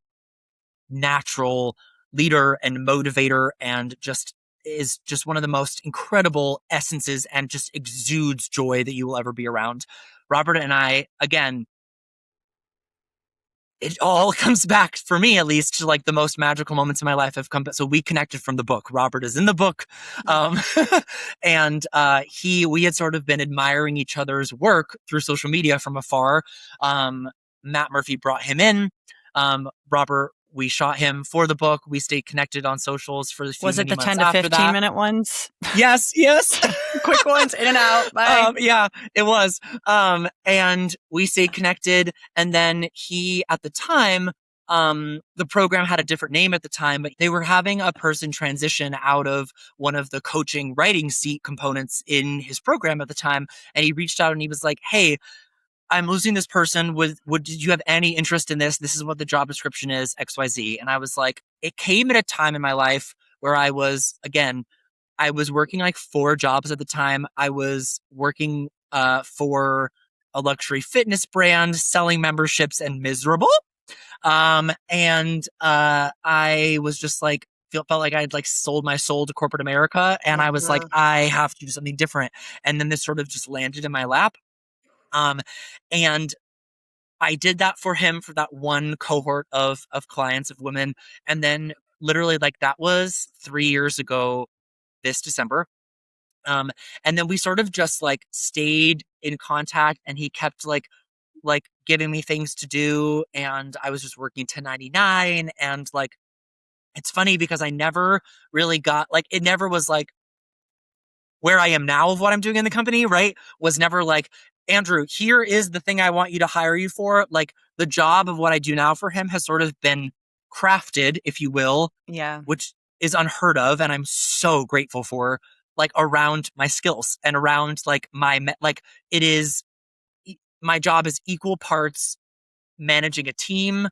S1: natural leader and motivator, and is just one of the most incredible essences, and just exudes joy that you will ever be around. Robert and I, again, it all comes back, for me at least, to like the most magical moments in my life have come back. So we connected from the book. Robert is in the book. And we had sort of been admiring each other's work through social media from afar. Matt Murphy brought him in. Robert, we shot him for the book. We stayed connected on socials for the few
S2: Was it the
S1: months
S2: 10 to 15 minute ones?
S1: Yes.
S2: Quick ones, in and out. Bye.
S1: Yeah, it was. And we stayed connected. And then he, at the time, the program had a different name at the time, but they were having a person transition out of one of the coaching writing seat components in his program at the time. And he reached out and he was like, hey, I'm losing this person. Did you have any interest in this? This is what the job description is, XYZ. And I was like, it came at a time in my life where I was working like 4 jobs at the time. I was working for a luxury fitness brand, selling memberships, and miserable. And I was just like, felt like I'd like sold my soul to corporate America. And I was like, I have to do something different. And then this sort of just landed in my lap. And I did that for him, for that one cohort of clients, of women. And then literally, like, that was 3 years ago this December. And then we sort of just like stayed in contact, and he kept like giving me things to do, and I was just working 1099. And like, it's funny because I never really got like, it never was like where I am now of what I'm doing in the company, right? Was never like, Andrew, here is the thing I want you to hire you for. Like, the job of what I do now for him has sort of been crafted, if you will.
S2: Yeah.
S1: Which is unheard of. And I'm so grateful for, like, around my skills and around like it is, my job is equal parts managing a team,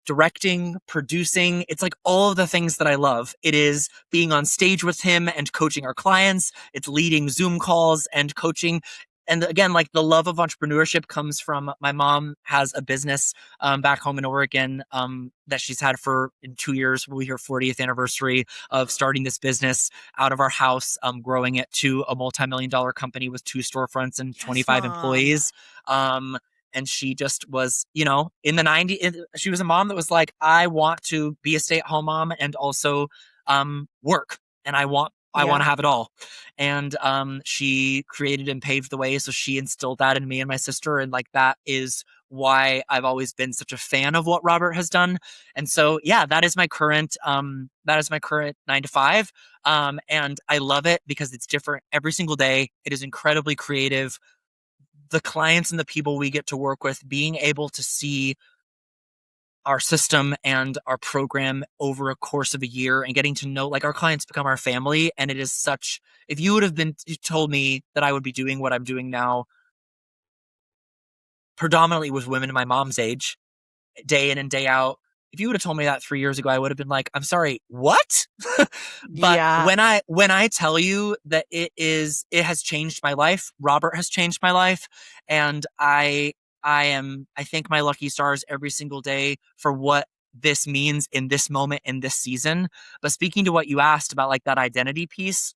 S1: directing, producing. It's like all of the things that I love. It is being on stage with him and coaching our clients. It's leading Zoom calls and coaching. And again, like, the love of entrepreneurship comes from, my mom has a business back home in Oregon that she's had for 2 years. We'll be her 40th anniversary of starting this business out of our house, growing it to a multi-million-dollar company with 2 storefronts and 25 employees. And she just was, in the 90s, she was a mom that was like, I want to be a stay-at-home mom and also work. And I want to have it all. And she created and paved the way. So she instilled that in me and my sister. And like, that is why I've always been such a fan of what Robert has done. And so, yeah, that is my current 9 to 5. And I love it because it's different every single day. It is incredibly creative. The clients and the people we get to work with, being able to see our system and our program over a course of a year and getting to know, like, our clients become our told And it is such, if you would have told me that I would be doing what I'm doing now, predominantly with women my mom's age, day in and day out, if you would have told me that 3 years ago, I would have been like, I'm sorry, what? But when I tell you that it has changed my life, Robert has changed my life. And I thank my lucky stars every single day for what this means in this moment, in this season. But speaking to what you asked about, like, that identity piece,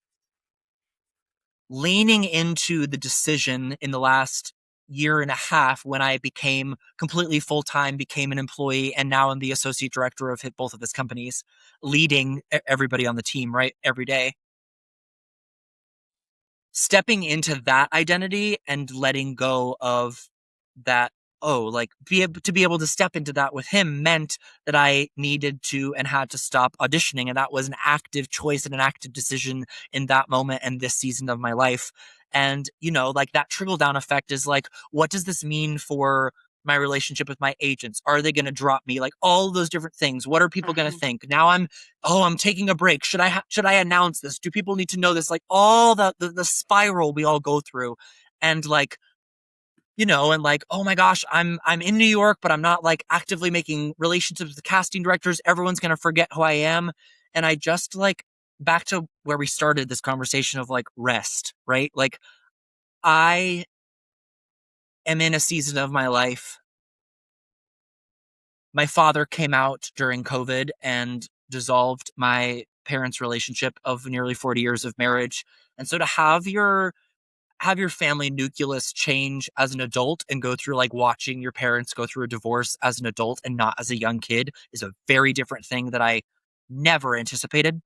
S1: leaning into the decision in the last year and a half, when I became completely full-time, became an employee, and now I'm the associate director of both of his companies, leading everybody on the team, right, every day. Stepping into that identity and letting go of that, to be able to step into that with him meant that I needed to and had to stop auditioning. And that was an active choice and an active decision in that moment and this season of my life. And, like, that trickle down effect is like, what does this mean for my relationship with my agents? Are they going to drop me? Like, all those different things. What are people going to think? Now I'm taking a break. Should I announce this? Do people need to know this? Like, all the spiral we all go through. And like, and like, oh my gosh, I'm in New York, but I'm not like actively making relationships with the casting directors. Everyone's going to forget who I am. And I just, like, back to where we started this conversation of like rest, right? Like, I am in a season of my life. My father came out during COVID and dissolved my parents' relationship of nearly 40 years of marriage. And so to have your family nucleus change as an adult and go through, like, watching your parents go through a divorce as an adult and not as a young kid is a very different thing that I never anticipated.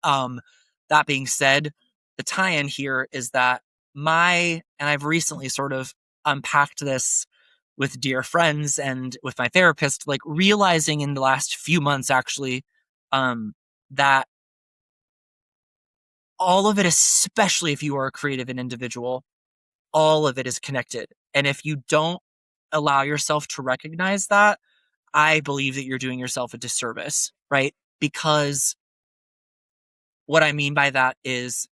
S1: That being said, the tie-in here is that and I've recently sort of unpacked this with dear friends and with my therapist, like, realizing in the last few months, actually, that all of it, especially if you are a creative and individual, all of it is connected. And if you don't allow yourself to recognize that, I believe that you're doing yourself a disservice, right? Because what I mean by that is,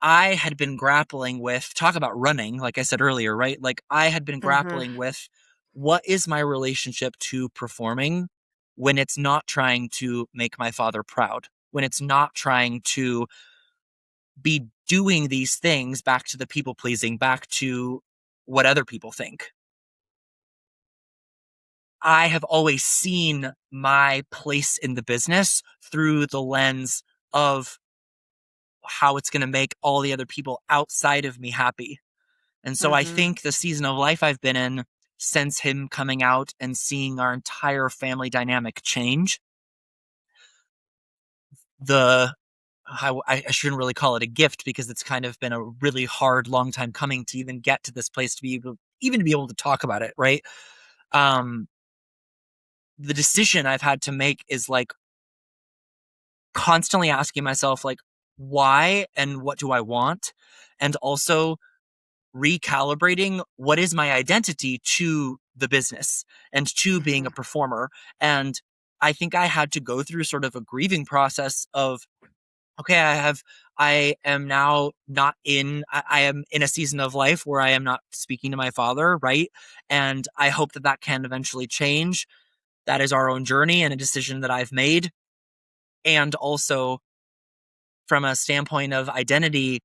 S1: I had been grappling with, talk about running, like I said earlier, right? Like, I had been grappling with, what is my relationship to performing when it's not trying to make my father proud, when it's not trying to be doing these things back to the people pleasing, back to what other people think. I have always seen my place in the business through the lens of how it's going to make all the other people outside of me happy. And so I think the season of life I've been in since him coming out and seeing our entire family dynamic change, the I shouldn't really call it a gift because it's kind of been a really hard, long time coming to even get to this place to be able to talk about it. Right. The decision I've had to make is like constantly asking myself, like, why and what do I want? And also recalibrating what is my identity to the business and to being a performer. And I think I had to go through sort of a grieving process of, okay, I am now not I am in a season of life where I am not speaking to my father, right? And I hope that can eventually change. That is our own journey and a decision that I've made. And also from a standpoint of identity,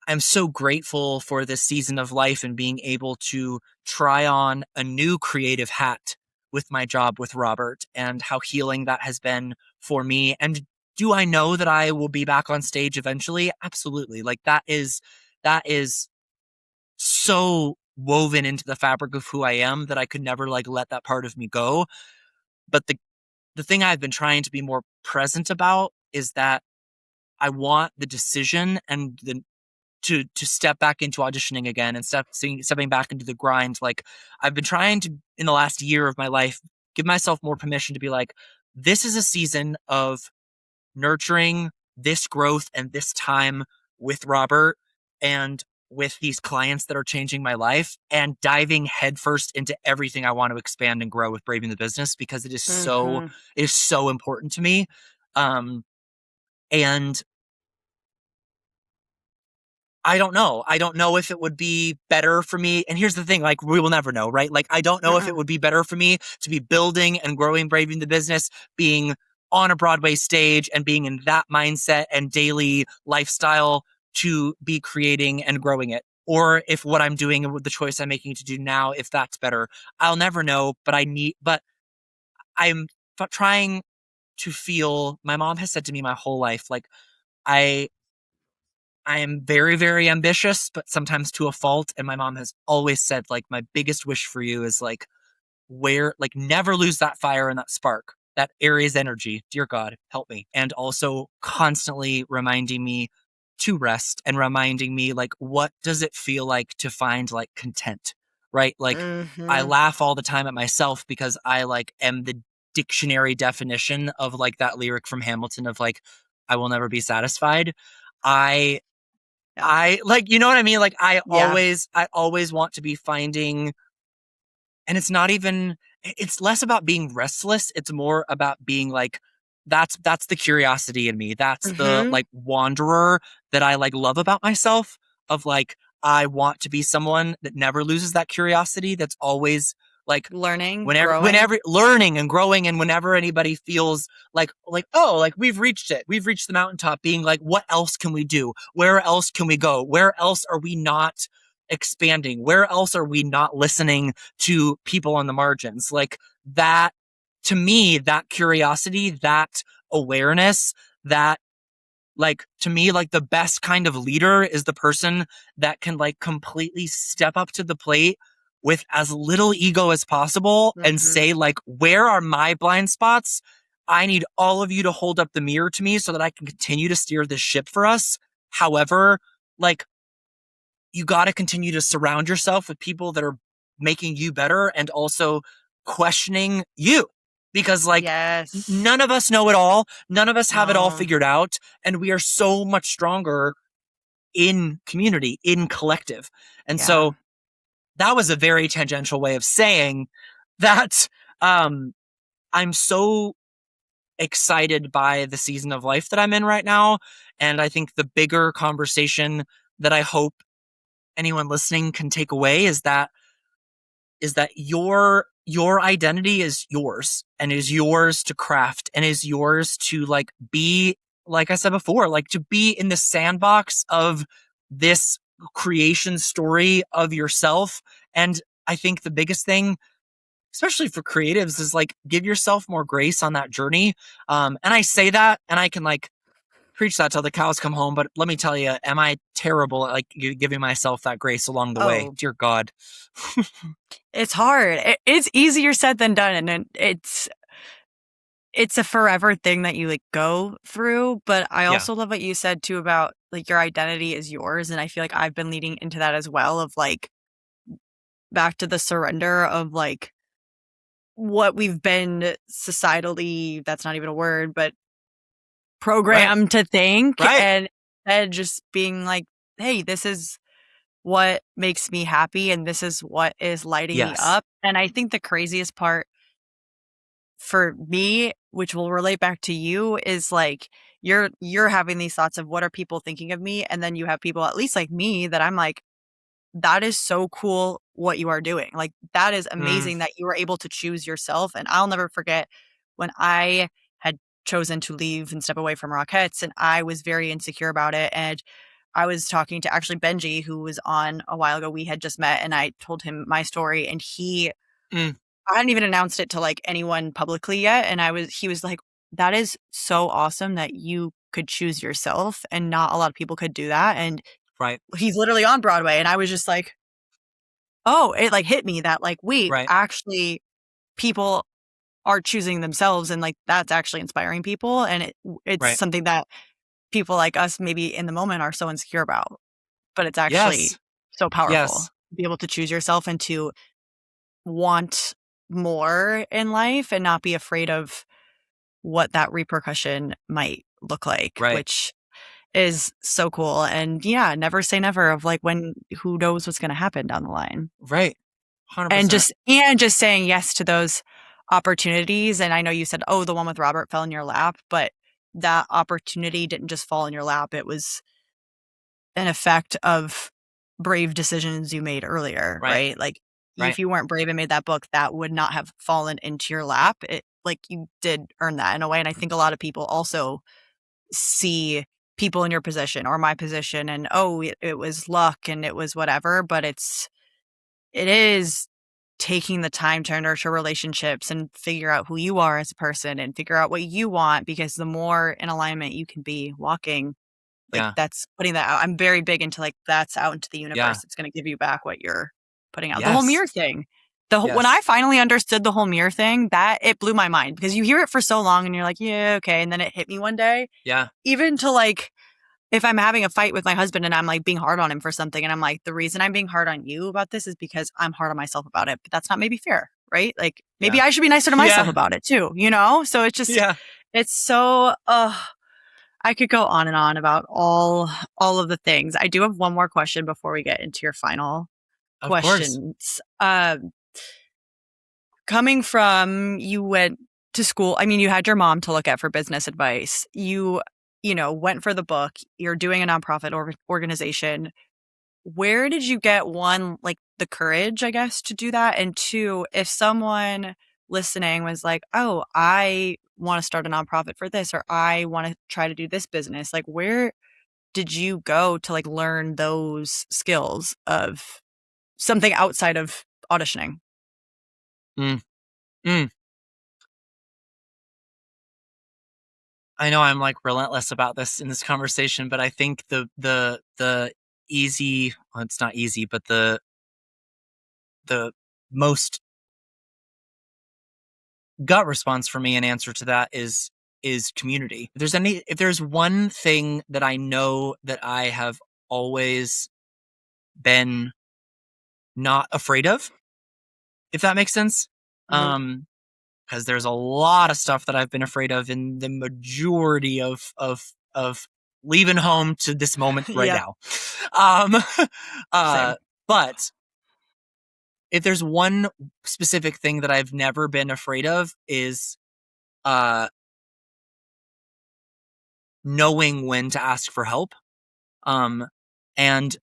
S1: I'm so grateful for this season of life and being able to try on a new creative hat with my job with Robert and how healing that has been for me. And do I know that I will be back on stage eventually? Absolutely. Like that is so woven into the fabric of who I am that I could never like let that part of me go. But the thing I've been trying to be more present about is that I want the decision and to step back into auditioning again and stepping back into the grind. Like I've been trying to, in the last year of my life, give myself more permission to be like, this is a season of nurturing this growth and this time with Robert and with these clients that are changing my life and diving headfirst into everything I want to expand and grow with Braving the Business because it is so important to me. And I don't know. I don't know if it would be better for me. And here's the thing, like, we will never know, right? Like, I don't know if it would be better for me to be building and growing Braving the Business, being on a Broadway stage and being in that mindset and daily lifestyle to be creating and growing it. Or if what I'm doing and the choice I'm making to do now, if that's better. I'll never know, but I'm trying to feel, my mom has said to me my whole life, like, I am very, very ambitious, but sometimes to a fault. And my mom has always said, like, my biggest wish for you is like, never lose that fire and that spark, that Aries energy. Dear God, help me. And also constantly reminding me to rest and reminding me, like, what does it feel like to find like content, right? Like I laugh all the time at myself because I like am the dictionary definition of like that lyric from Hamilton of like, I will never be satisfied. I like, you know what I mean? Like I always want to be finding, and it's less about being restless. It's more about being like, that's the curiosity in me. That's the like wanderer that I like love about myself of like, I want to be someone that never loses that curiosity. That's always like
S2: learning,
S1: whenever learning and growing. And whenever anybody feels like, oh, like we've reached the mountaintop, being like, what else can we do? Where else can we go? Where else are we not expanding? Where else are we not listening to people on the margins? Like that, to me, that curiosity, that awareness, that like, to me, like the best kind of leader is the person that can like completely step up to the plate with as little ego as possible and say like, where are my blind spots? I need all of you to hold up the mirror to me so that I can continue to steer this ship for us. However, like, you got to continue to surround yourself with people that are making you better and also questioning you. Because like none of us know it all. None of us have it all figured out. And we are so much stronger in community, in collective. And so that was a very tangential way of saying that I'm so excited by the season of life that I'm in right now. And I think the bigger conversation that I hope anyone listening can take away is that your identity is yours and is yours to craft and is yours to like be, like I said before, like to be in the sandbox of this creation story of yourself. And I think the biggest thing, especially for creatives, is like give yourself more grace on that journey. And I say that and I can like preach that till the cows come home. But let me tell you, am I terrible at like giving myself that grace along the way? Dear God.
S2: It's hard. It's easier said than done. And it's it's a forever thing that you like go through. But I also love what you said too about like your identity is yours. And I feel like I've been leading into that as well, of like back to the surrender of like what we've been societally, that's not even a word, but programmed to think. And just being like, hey, this is what makes me happy and this is what is lighting me up. And I think the craziest part for me, which will relate back to you, is like you're having these thoughts of what are people thinking of me, and then you have people, at least like me, that I'm like, that is so cool what you are doing. Like that is amazing that you were able to choose yourself. And I'll never forget when I had chosen to leave and step away from Rockettes, and I was very insecure about it. And I was talking to actually Benji, who was on a while ago. We had just met, and I told him my story, and I hadn't even announced it to like anyone publicly yet. And he was like, that is so awesome that you could choose yourself, and not a lot of people could do that. And he's literally on Broadway. And I was just like, oh, it like hit me that like, wait, actually people are choosing themselves. And like, that's actually inspiring people. And it's something that people like us maybe in the moment are so insecure about, but it's actually so powerful to be able to choose yourself and to want more in life and not be afraid of what that repercussion might look like, which is so cool. And never say never of like who knows what's going to happen down the line.
S1: 100%.
S2: And just saying yes to those opportunities. And I know you said, oh, the one with Robert fell in your lap, but that opportunity didn't just fall in your lap. It was an effect of brave decisions you made earlier, right? Like if you weren't brave and made that book, that would not have fallen into your lap. It like you did earn that in a way. And I think a lot of people also see people in your position or my position and, oh, it was luck and it was whatever, but it is taking the time to nurture relationships and figure out who you are as a person and figure out what you want, because the more in alignment you can be walking, like that's putting that out. I'm very big into like, that's out into the universe. It's going to give you back what you're putting out. The whole mirror thing. When I finally understood the whole mirror thing, that it blew my mind, because you hear it for so long and you're like, yeah, okay. And then it hit me one day. Yeah. Even to like, if I'm having a fight with my husband and I'm like being hard on him for something, and I'm like, the reason I'm being hard on you about this is because I'm hard on myself about it, but that's not maybe fair, right? Like maybe I should be nicer to myself about it too, you know? So it's just, it's so, I could go on and on about all of the things. I do have one more question before we get into your final questions. Coming from, you went to school. I mean, you had your mom to look at for business advice. You went for the book. You're doing a nonprofit organization. Where did you get, one, like the courage, I guess, to do that? And two, if someone listening was like, oh, I want to start a nonprofit for this, or I want to try to do this business, like where did you go to like learn those skills of something outside of auditioning?
S1: I know I'm like relentless about this in this conversation, but I think the easy, well, it's not easy, but the most gut response for me in answer to that is community. If there's one thing that I know that I have always been not afraid of, if that makes sense. Because there's a lot of stuff that I've been afraid of in the majority of leaving home to this moment right now. But if there's one specific thing that I've never been afraid of is knowing when to ask for help, and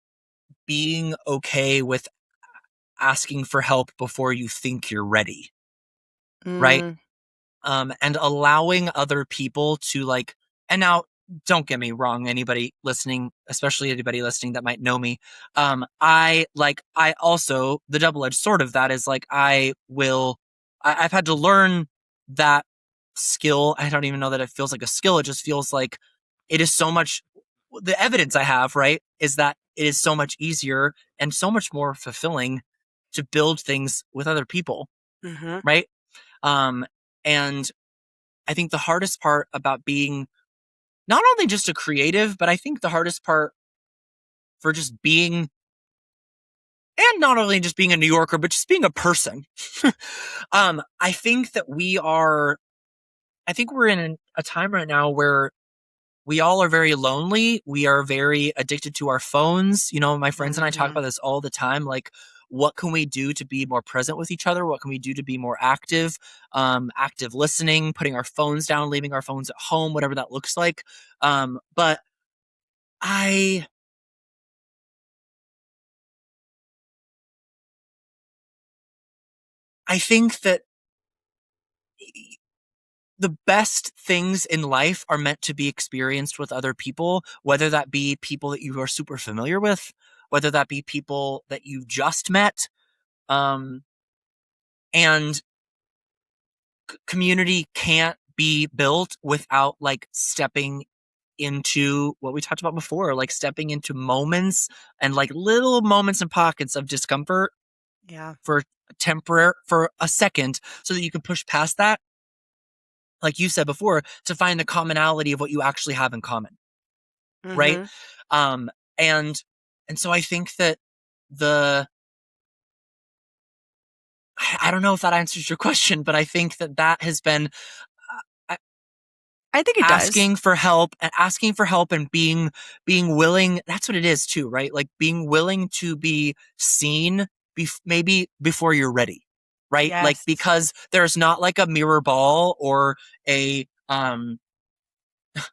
S1: being okay with asking for help before you think you're ready. Right? And allowing other people to like, and now don't get me wrong, anybody listening, especially anybody listening that might know me. I also, the double-edged sword of that is like, I've had to learn that skill. I don't even know that it feels like a skill. It just feels like it is so much, the evidence I have, right, is that it is so much easier and so much more fulfilling to build things with other people. Right. And I think the hardest part about being not only just a creative, but I think the hardest part for just being, and not only just being a New Yorker, but just being a person. I think that we're in a time right now where we all are very lonely. We are very addicted to our phones. My friends and I talk about this all the time. Like, what can we do to be more present with each other? What can we do to be more active? Active listening, putting our phones down, leaving our phones at home, whatever that looks like. But I think that the best things in life are meant to be experienced with other people, whether that be people that you are super familiar with, whether that be people that you just met. And community can't be built without like stepping into what we talked about before, like stepping into moments and like little moments and pockets of discomfort.
S2: Yeah.
S1: For a second, so that you can push past that, like you said before, to find the commonality of what you actually have in common. Right? And so I think that I don't know if that answers your question, but I think that has been
S2: I think it
S1: asking for help and being willing. That's what it is too, right? Like being willing to be seen maybe before you're ready, right?
S2: Yes.
S1: Like, because there's not like a mirror ball or a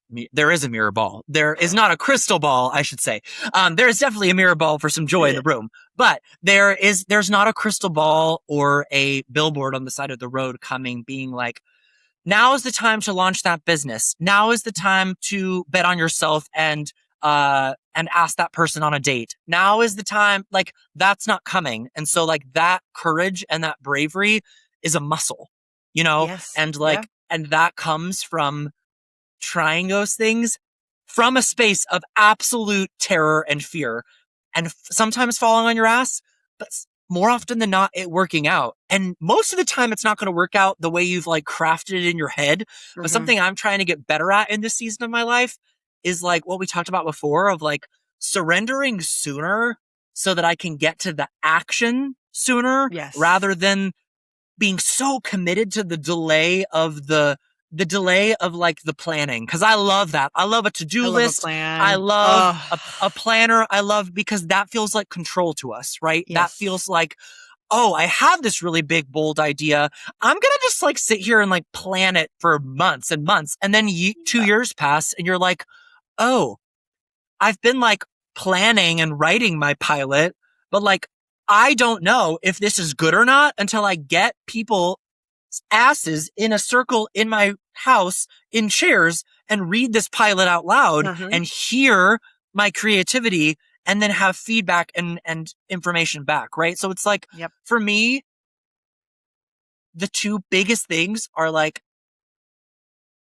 S1: there is a mirror ball. There is not a crystal ball, I should say. There is definitely a mirror ball for some joy in the room, but there's not a crystal ball or a billboard on the side of the road coming, being like, now is the time to launch that business. Now is the time to bet on yourself and ask that person on a date. Now is the time. Like, that's not coming. And so like that courage and that bravery is a muscle,
S2: Yes.
S1: and like, and that comes from trying those things from a space of absolute terror and fear, and sometimes falling on your ass, but more often than not, it working out. And most of the time, it's not going to work out the way you've like crafted it in your head. But something I'm trying to get better at in this season of my life is like what we talked about before, of like surrendering sooner so that I can get to the action sooner, rather than being so committed to the delay of like the planning. Cause I love that. I love a to-do list. I love a planner. I love, because that feels like control to us, right?
S2: Yes.
S1: That feels like, oh, I have this really big, bold idea. I'm going to just like sit here and like plan it for months and months. And then 2 years pass and you're like, oh, I've been like planning and writing my pilot, but like, I don't know if this is good or not until I get people asses in a circle in my house in chairs and read this pilot out loud and hear my creativity and then have feedback and information back. Right. So it's like, for me, the two biggest things are like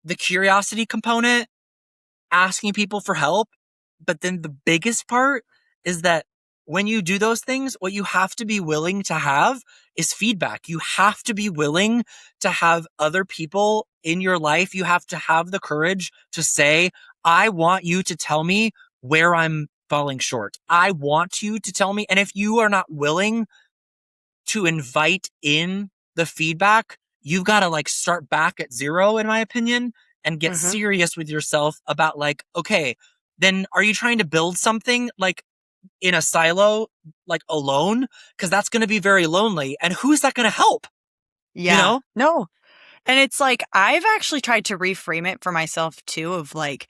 S1: the curiosity component, asking people for help. But then the biggest part is that when you do those things, what you have to be willing to have is feedback. You have to be willing to have other people in your life. You have to have the courage to say, I want you to tell me where I'm falling short. I want you to tell me. And if you are not willing to invite in the feedback, you've got to like start back at zero, in my opinion, and get serious with yourself about like, okay, then are you trying to build something like in a silo, like alone? Because that's going to be very lonely. And who's that going to help?
S2: Yeah. No. And it's like, I've actually tried to reframe it for myself too, of like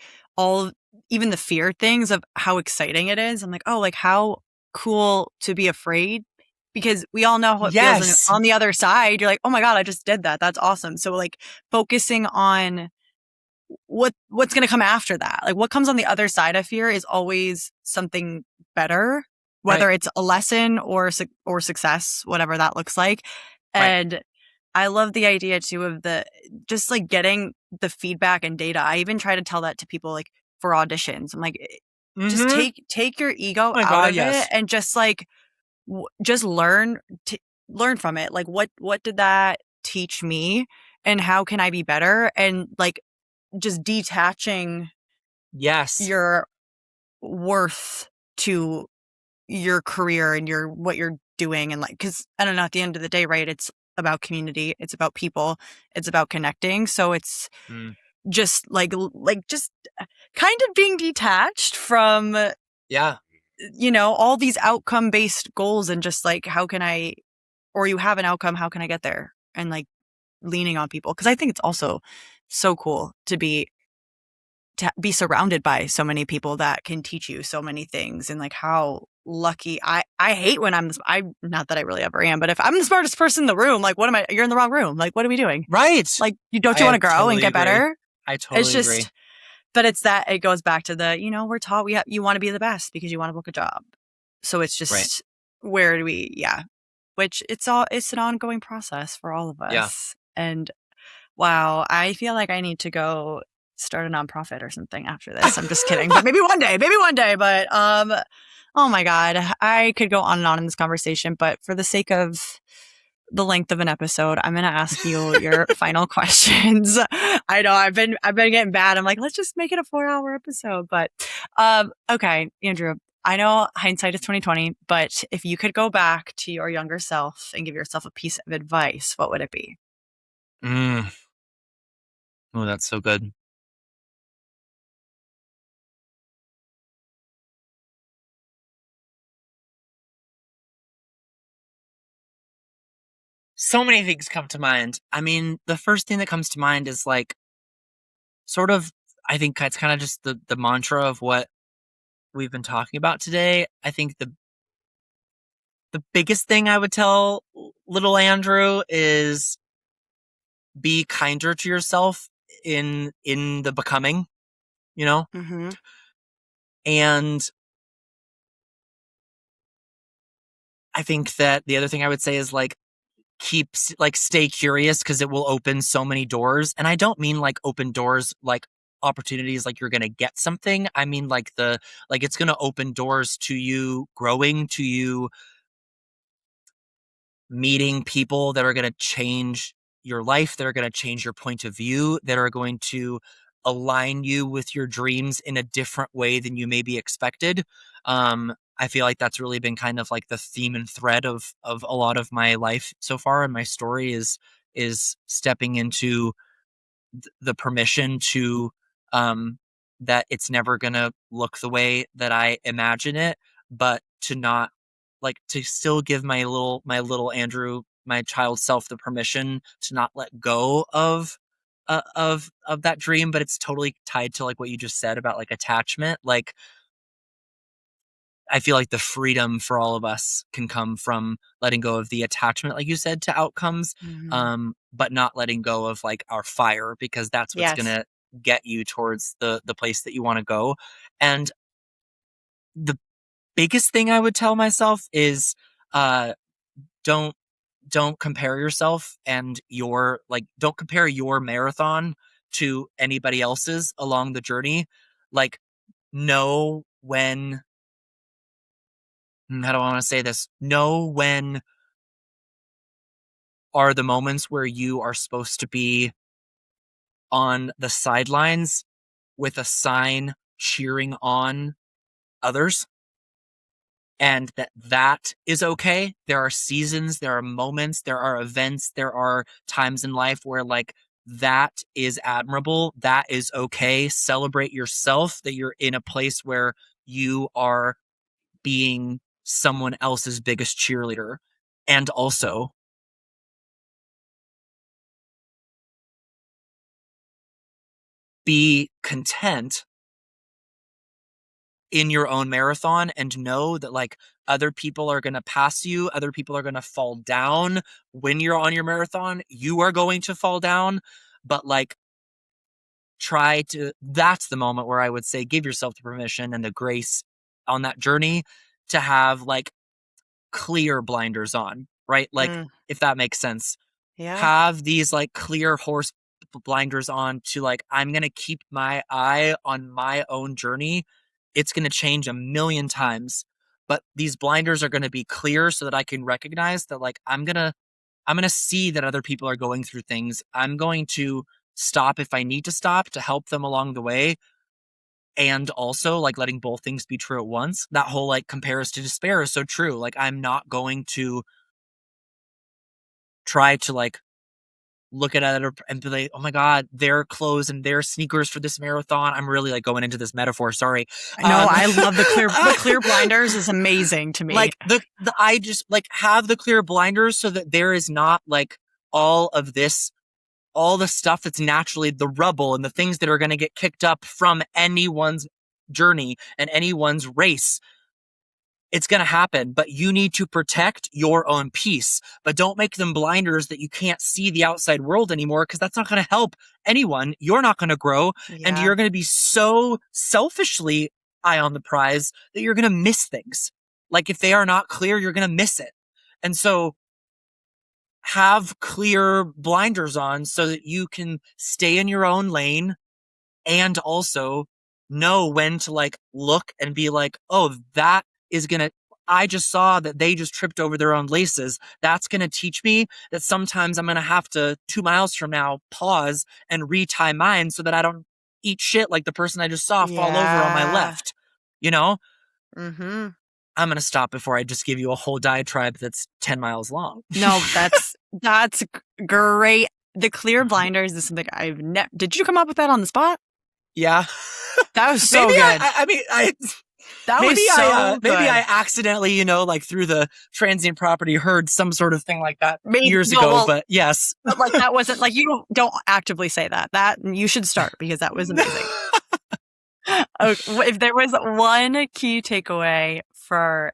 S2: even the fear things of how exciting it is. I'm like, oh, like how cool to be afraid, because we all know how it feels. And on the other side, you're like, oh my God, I just did that. That's awesome. So like focusing on what's going to come after that, like what comes on the other side of fear is always something better, whether it's a lesson or success, whatever that looks like. And I love the idea too of just like getting the feedback and data. I even try to tell that to people like for auditions. I'm like, just take your ego out of it and just like just learn from it. Like what did that teach me? and how can I be better, and like just detaching your worth to your career and what you're doing. And like, because I don't know, at the end of the day, right, it's about community, it's about people, it's about connecting. So it's just like just kind of being detached from all these outcome based goals, and just like, how can I, or you have an outcome, how can I get there, and like leaning on people. Because I think it's also so cool to be surrounded by so many people that can teach you so many things. And like, how lucky I hate when I'm not that I really ever am, but if I'm the smartest person in the room, like, what am I? You're in the wrong room. Like, what are we doing?
S1: Right.
S2: Like, you want to grow
S1: totally
S2: and get
S1: agree.
S2: better?
S1: I totally agree.
S2: But it's that, it goes back to the, we're taught you want to be the best because you want to book a job. So it's just, where do we, which it's an ongoing process for all of us.
S1: Yeah.
S2: And wow, I feel like I need to go start a nonprofit or something after this. I'm just kidding, but maybe one day, but, oh my God, I could go on and on in this conversation, but for the sake of the length of an episode, I'm going to ask you your final questions. I know I've been getting bad. I'm like, let's just make it a 4-hour episode. But, okay, Andrew, I know hindsight is 2020, but if you could go back to your younger self and give yourself a piece of advice, what would it be?
S1: Oh, that's so good. So many things come to mind. I mean, the first thing that comes to mind is like, sort of, I think it's kind of just the mantra of what we've been talking about today. I think the biggest thing I would tell little Andrew is be kinder to yourself in the becoming,
S2: Mm-hmm.
S1: And I think that the other thing I would say is like, stay curious, because it will open so many doors. And I don't mean like open doors like opportunities like you're going to get something. I mean like it's going to open doors to you growing, to you meeting people that are going to change your life, that are going to change your point of view, that are going to align you with your dreams in a different way than you maybe expected. I feel like that's really been kind of like the theme and thread of a lot of my life so far, and my story is stepping into the permission to that it's never gonna look the way that I imagine it, but to not to still give my little Andrew, my child self, the permission to not let go of that dream. But it's totally tied to like what you just said about like attachment. Like, I feel like the freedom for all of us can come from letting go of the attachment, like you said, to outcomes, but not letting go of like our fire, because that's what's going to get you towards the place that you want to go. And the biggest thing I would tell myself is don't compare yourself and don't compare your marathon to anybody else's along the journey. Like, know when, how do I want to say this? Know when are the moments where you are supposed to be on the sidelines with a sign cheering on others, and that is okay. There are seasons, there are moments, there are events, there are times in life where like that is admirable, that is okay. Celebrate yourself, that you're in a place where you are being someone else's biggest cheerleader. And also, be content in your own marathon, and know that like other people are going to pass you, other people are going to fall down when you're on your marathon. You are going to fall down, but like that's the moment where I would say give yourself the permission and the grace on that journey to have like clear blinders on, right? Like, if that makes sense. Have these like clear horse blinders on to like, I'm going to keep my eye on my own journey. It's going to change a million times, but these blinders are going to be clear so that I can recognize that like I'm going to I'm going to see that other people are going through things. I'm going to stop if I need to stop to help them along the way. And also like letting both things be true at once. That whole like compares to despair is so true. Like I'm not going to try to like look at it and be like, oh my God, their clothes and their sneakers for this marathon. I'm really like going into this metaphor. Sorry.
S2: No, I love the clear blinders is amazing to me.
S1: Like I just like have the clear blinders so that there is not like all of this, all the stuff that's naturally the rubble and the things that are going to get kicked up from anyone's journey and anyone's race. It's going to happen, but you need to protect your own peace. But don't make them blinders that you can't see the outside world anymore, because that's not going to help anyone. You're not going to grow, and you're going to be so selfishly eye on the prize that you're going to miss things. Like if they are not clear, you're going to miss it. And so have clear blinders on so that you can stay in your own lane and also know when to like look and be like, oh, that is going to, I just saw that they just tripped over their own laces. That's going to teach me that sometimes I'm going to have to 2 miles from now pause and retie mine so that I don't eat shit like the person I just saw fall over on my left. You know?
S2: Mm-hmm.
S1: I'm going to stop before I just give you a whole diatribe that's 10 miles long.
S2: No, that's great. The clear blinders is something I've never... Did you come up with that on the spot?
S1: Yeah.
S2: That was so
S1: maybe
S2: good.
S1: Maybe I accidentally, you know, like through the transient property heard some sort of thing like that years ago, but yes.
S2: But like that wasn't like, you don't actively say that. That you should start because that was amazing. If there was one key takeaway for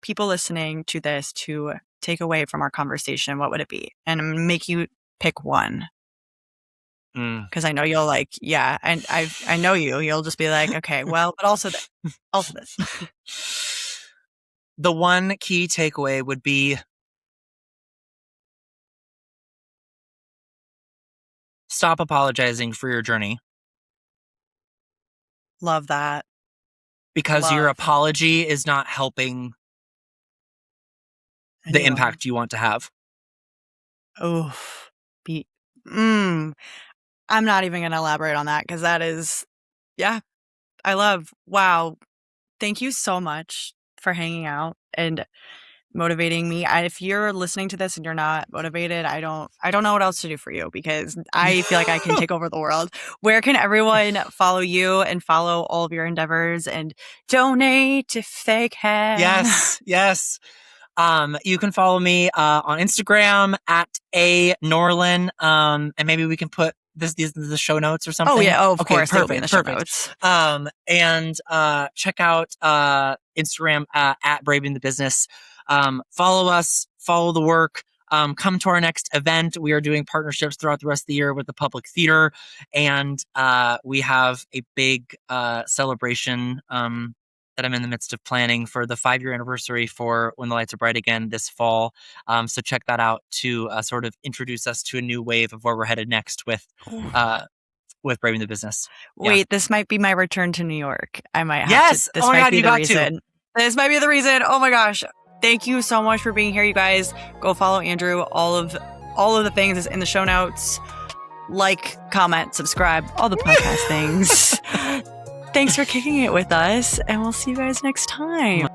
S2: people listening to this to take away from our conversation, what would it be? And make you pick one. Because I know you'll like, yeah, and I know you'll just be like, okay, well, but also this.
S1: The one key takeaway would be stop apologizing for your journey.
S2: Love that.
S1: Because your apology is not helping the impact you want to have.
S2: Oh, I'm not even going to elaborate on that because that is, wow. Thank you so much for hanging out and motivating me. If you're listening to this and you're not motivated, I don't know what else to do for you because I feel like I can take over the world. Where can everyone follow you and follow all of your endeavors and donate if they can?
S1: Yes. You can follow me on Instagram at @Norlen. And maybe we can put these in the show notes or something.
S2: Oh yeah, of course.
S1: Perfect.
S2: In the show notes.
S1: And check out Instagram at Braving the Business. Follow us, follow the work. Come to our next event. We are doing partnerships throughout the rest of the year with the Public Theater, and we have a big celebration that I'm in the midst of planning for the 5-year anniversary for When the Lights Are Bright Again this fall. So check that out to sort of introduce us to a new wave of where we're headed next with Braving the Business.
S2: Wait, this might be my return to New York. I might have
S1: yes!
S2: to. This might be the reason. This might be the reason. Oh my gosh. Thank you so much for being here, you guys. Go follow Andrew. All of the things is in the show notes. Like, comment, subscribe, all the podcast things. Thanks for kicking it with us, and we'll see you guys next time.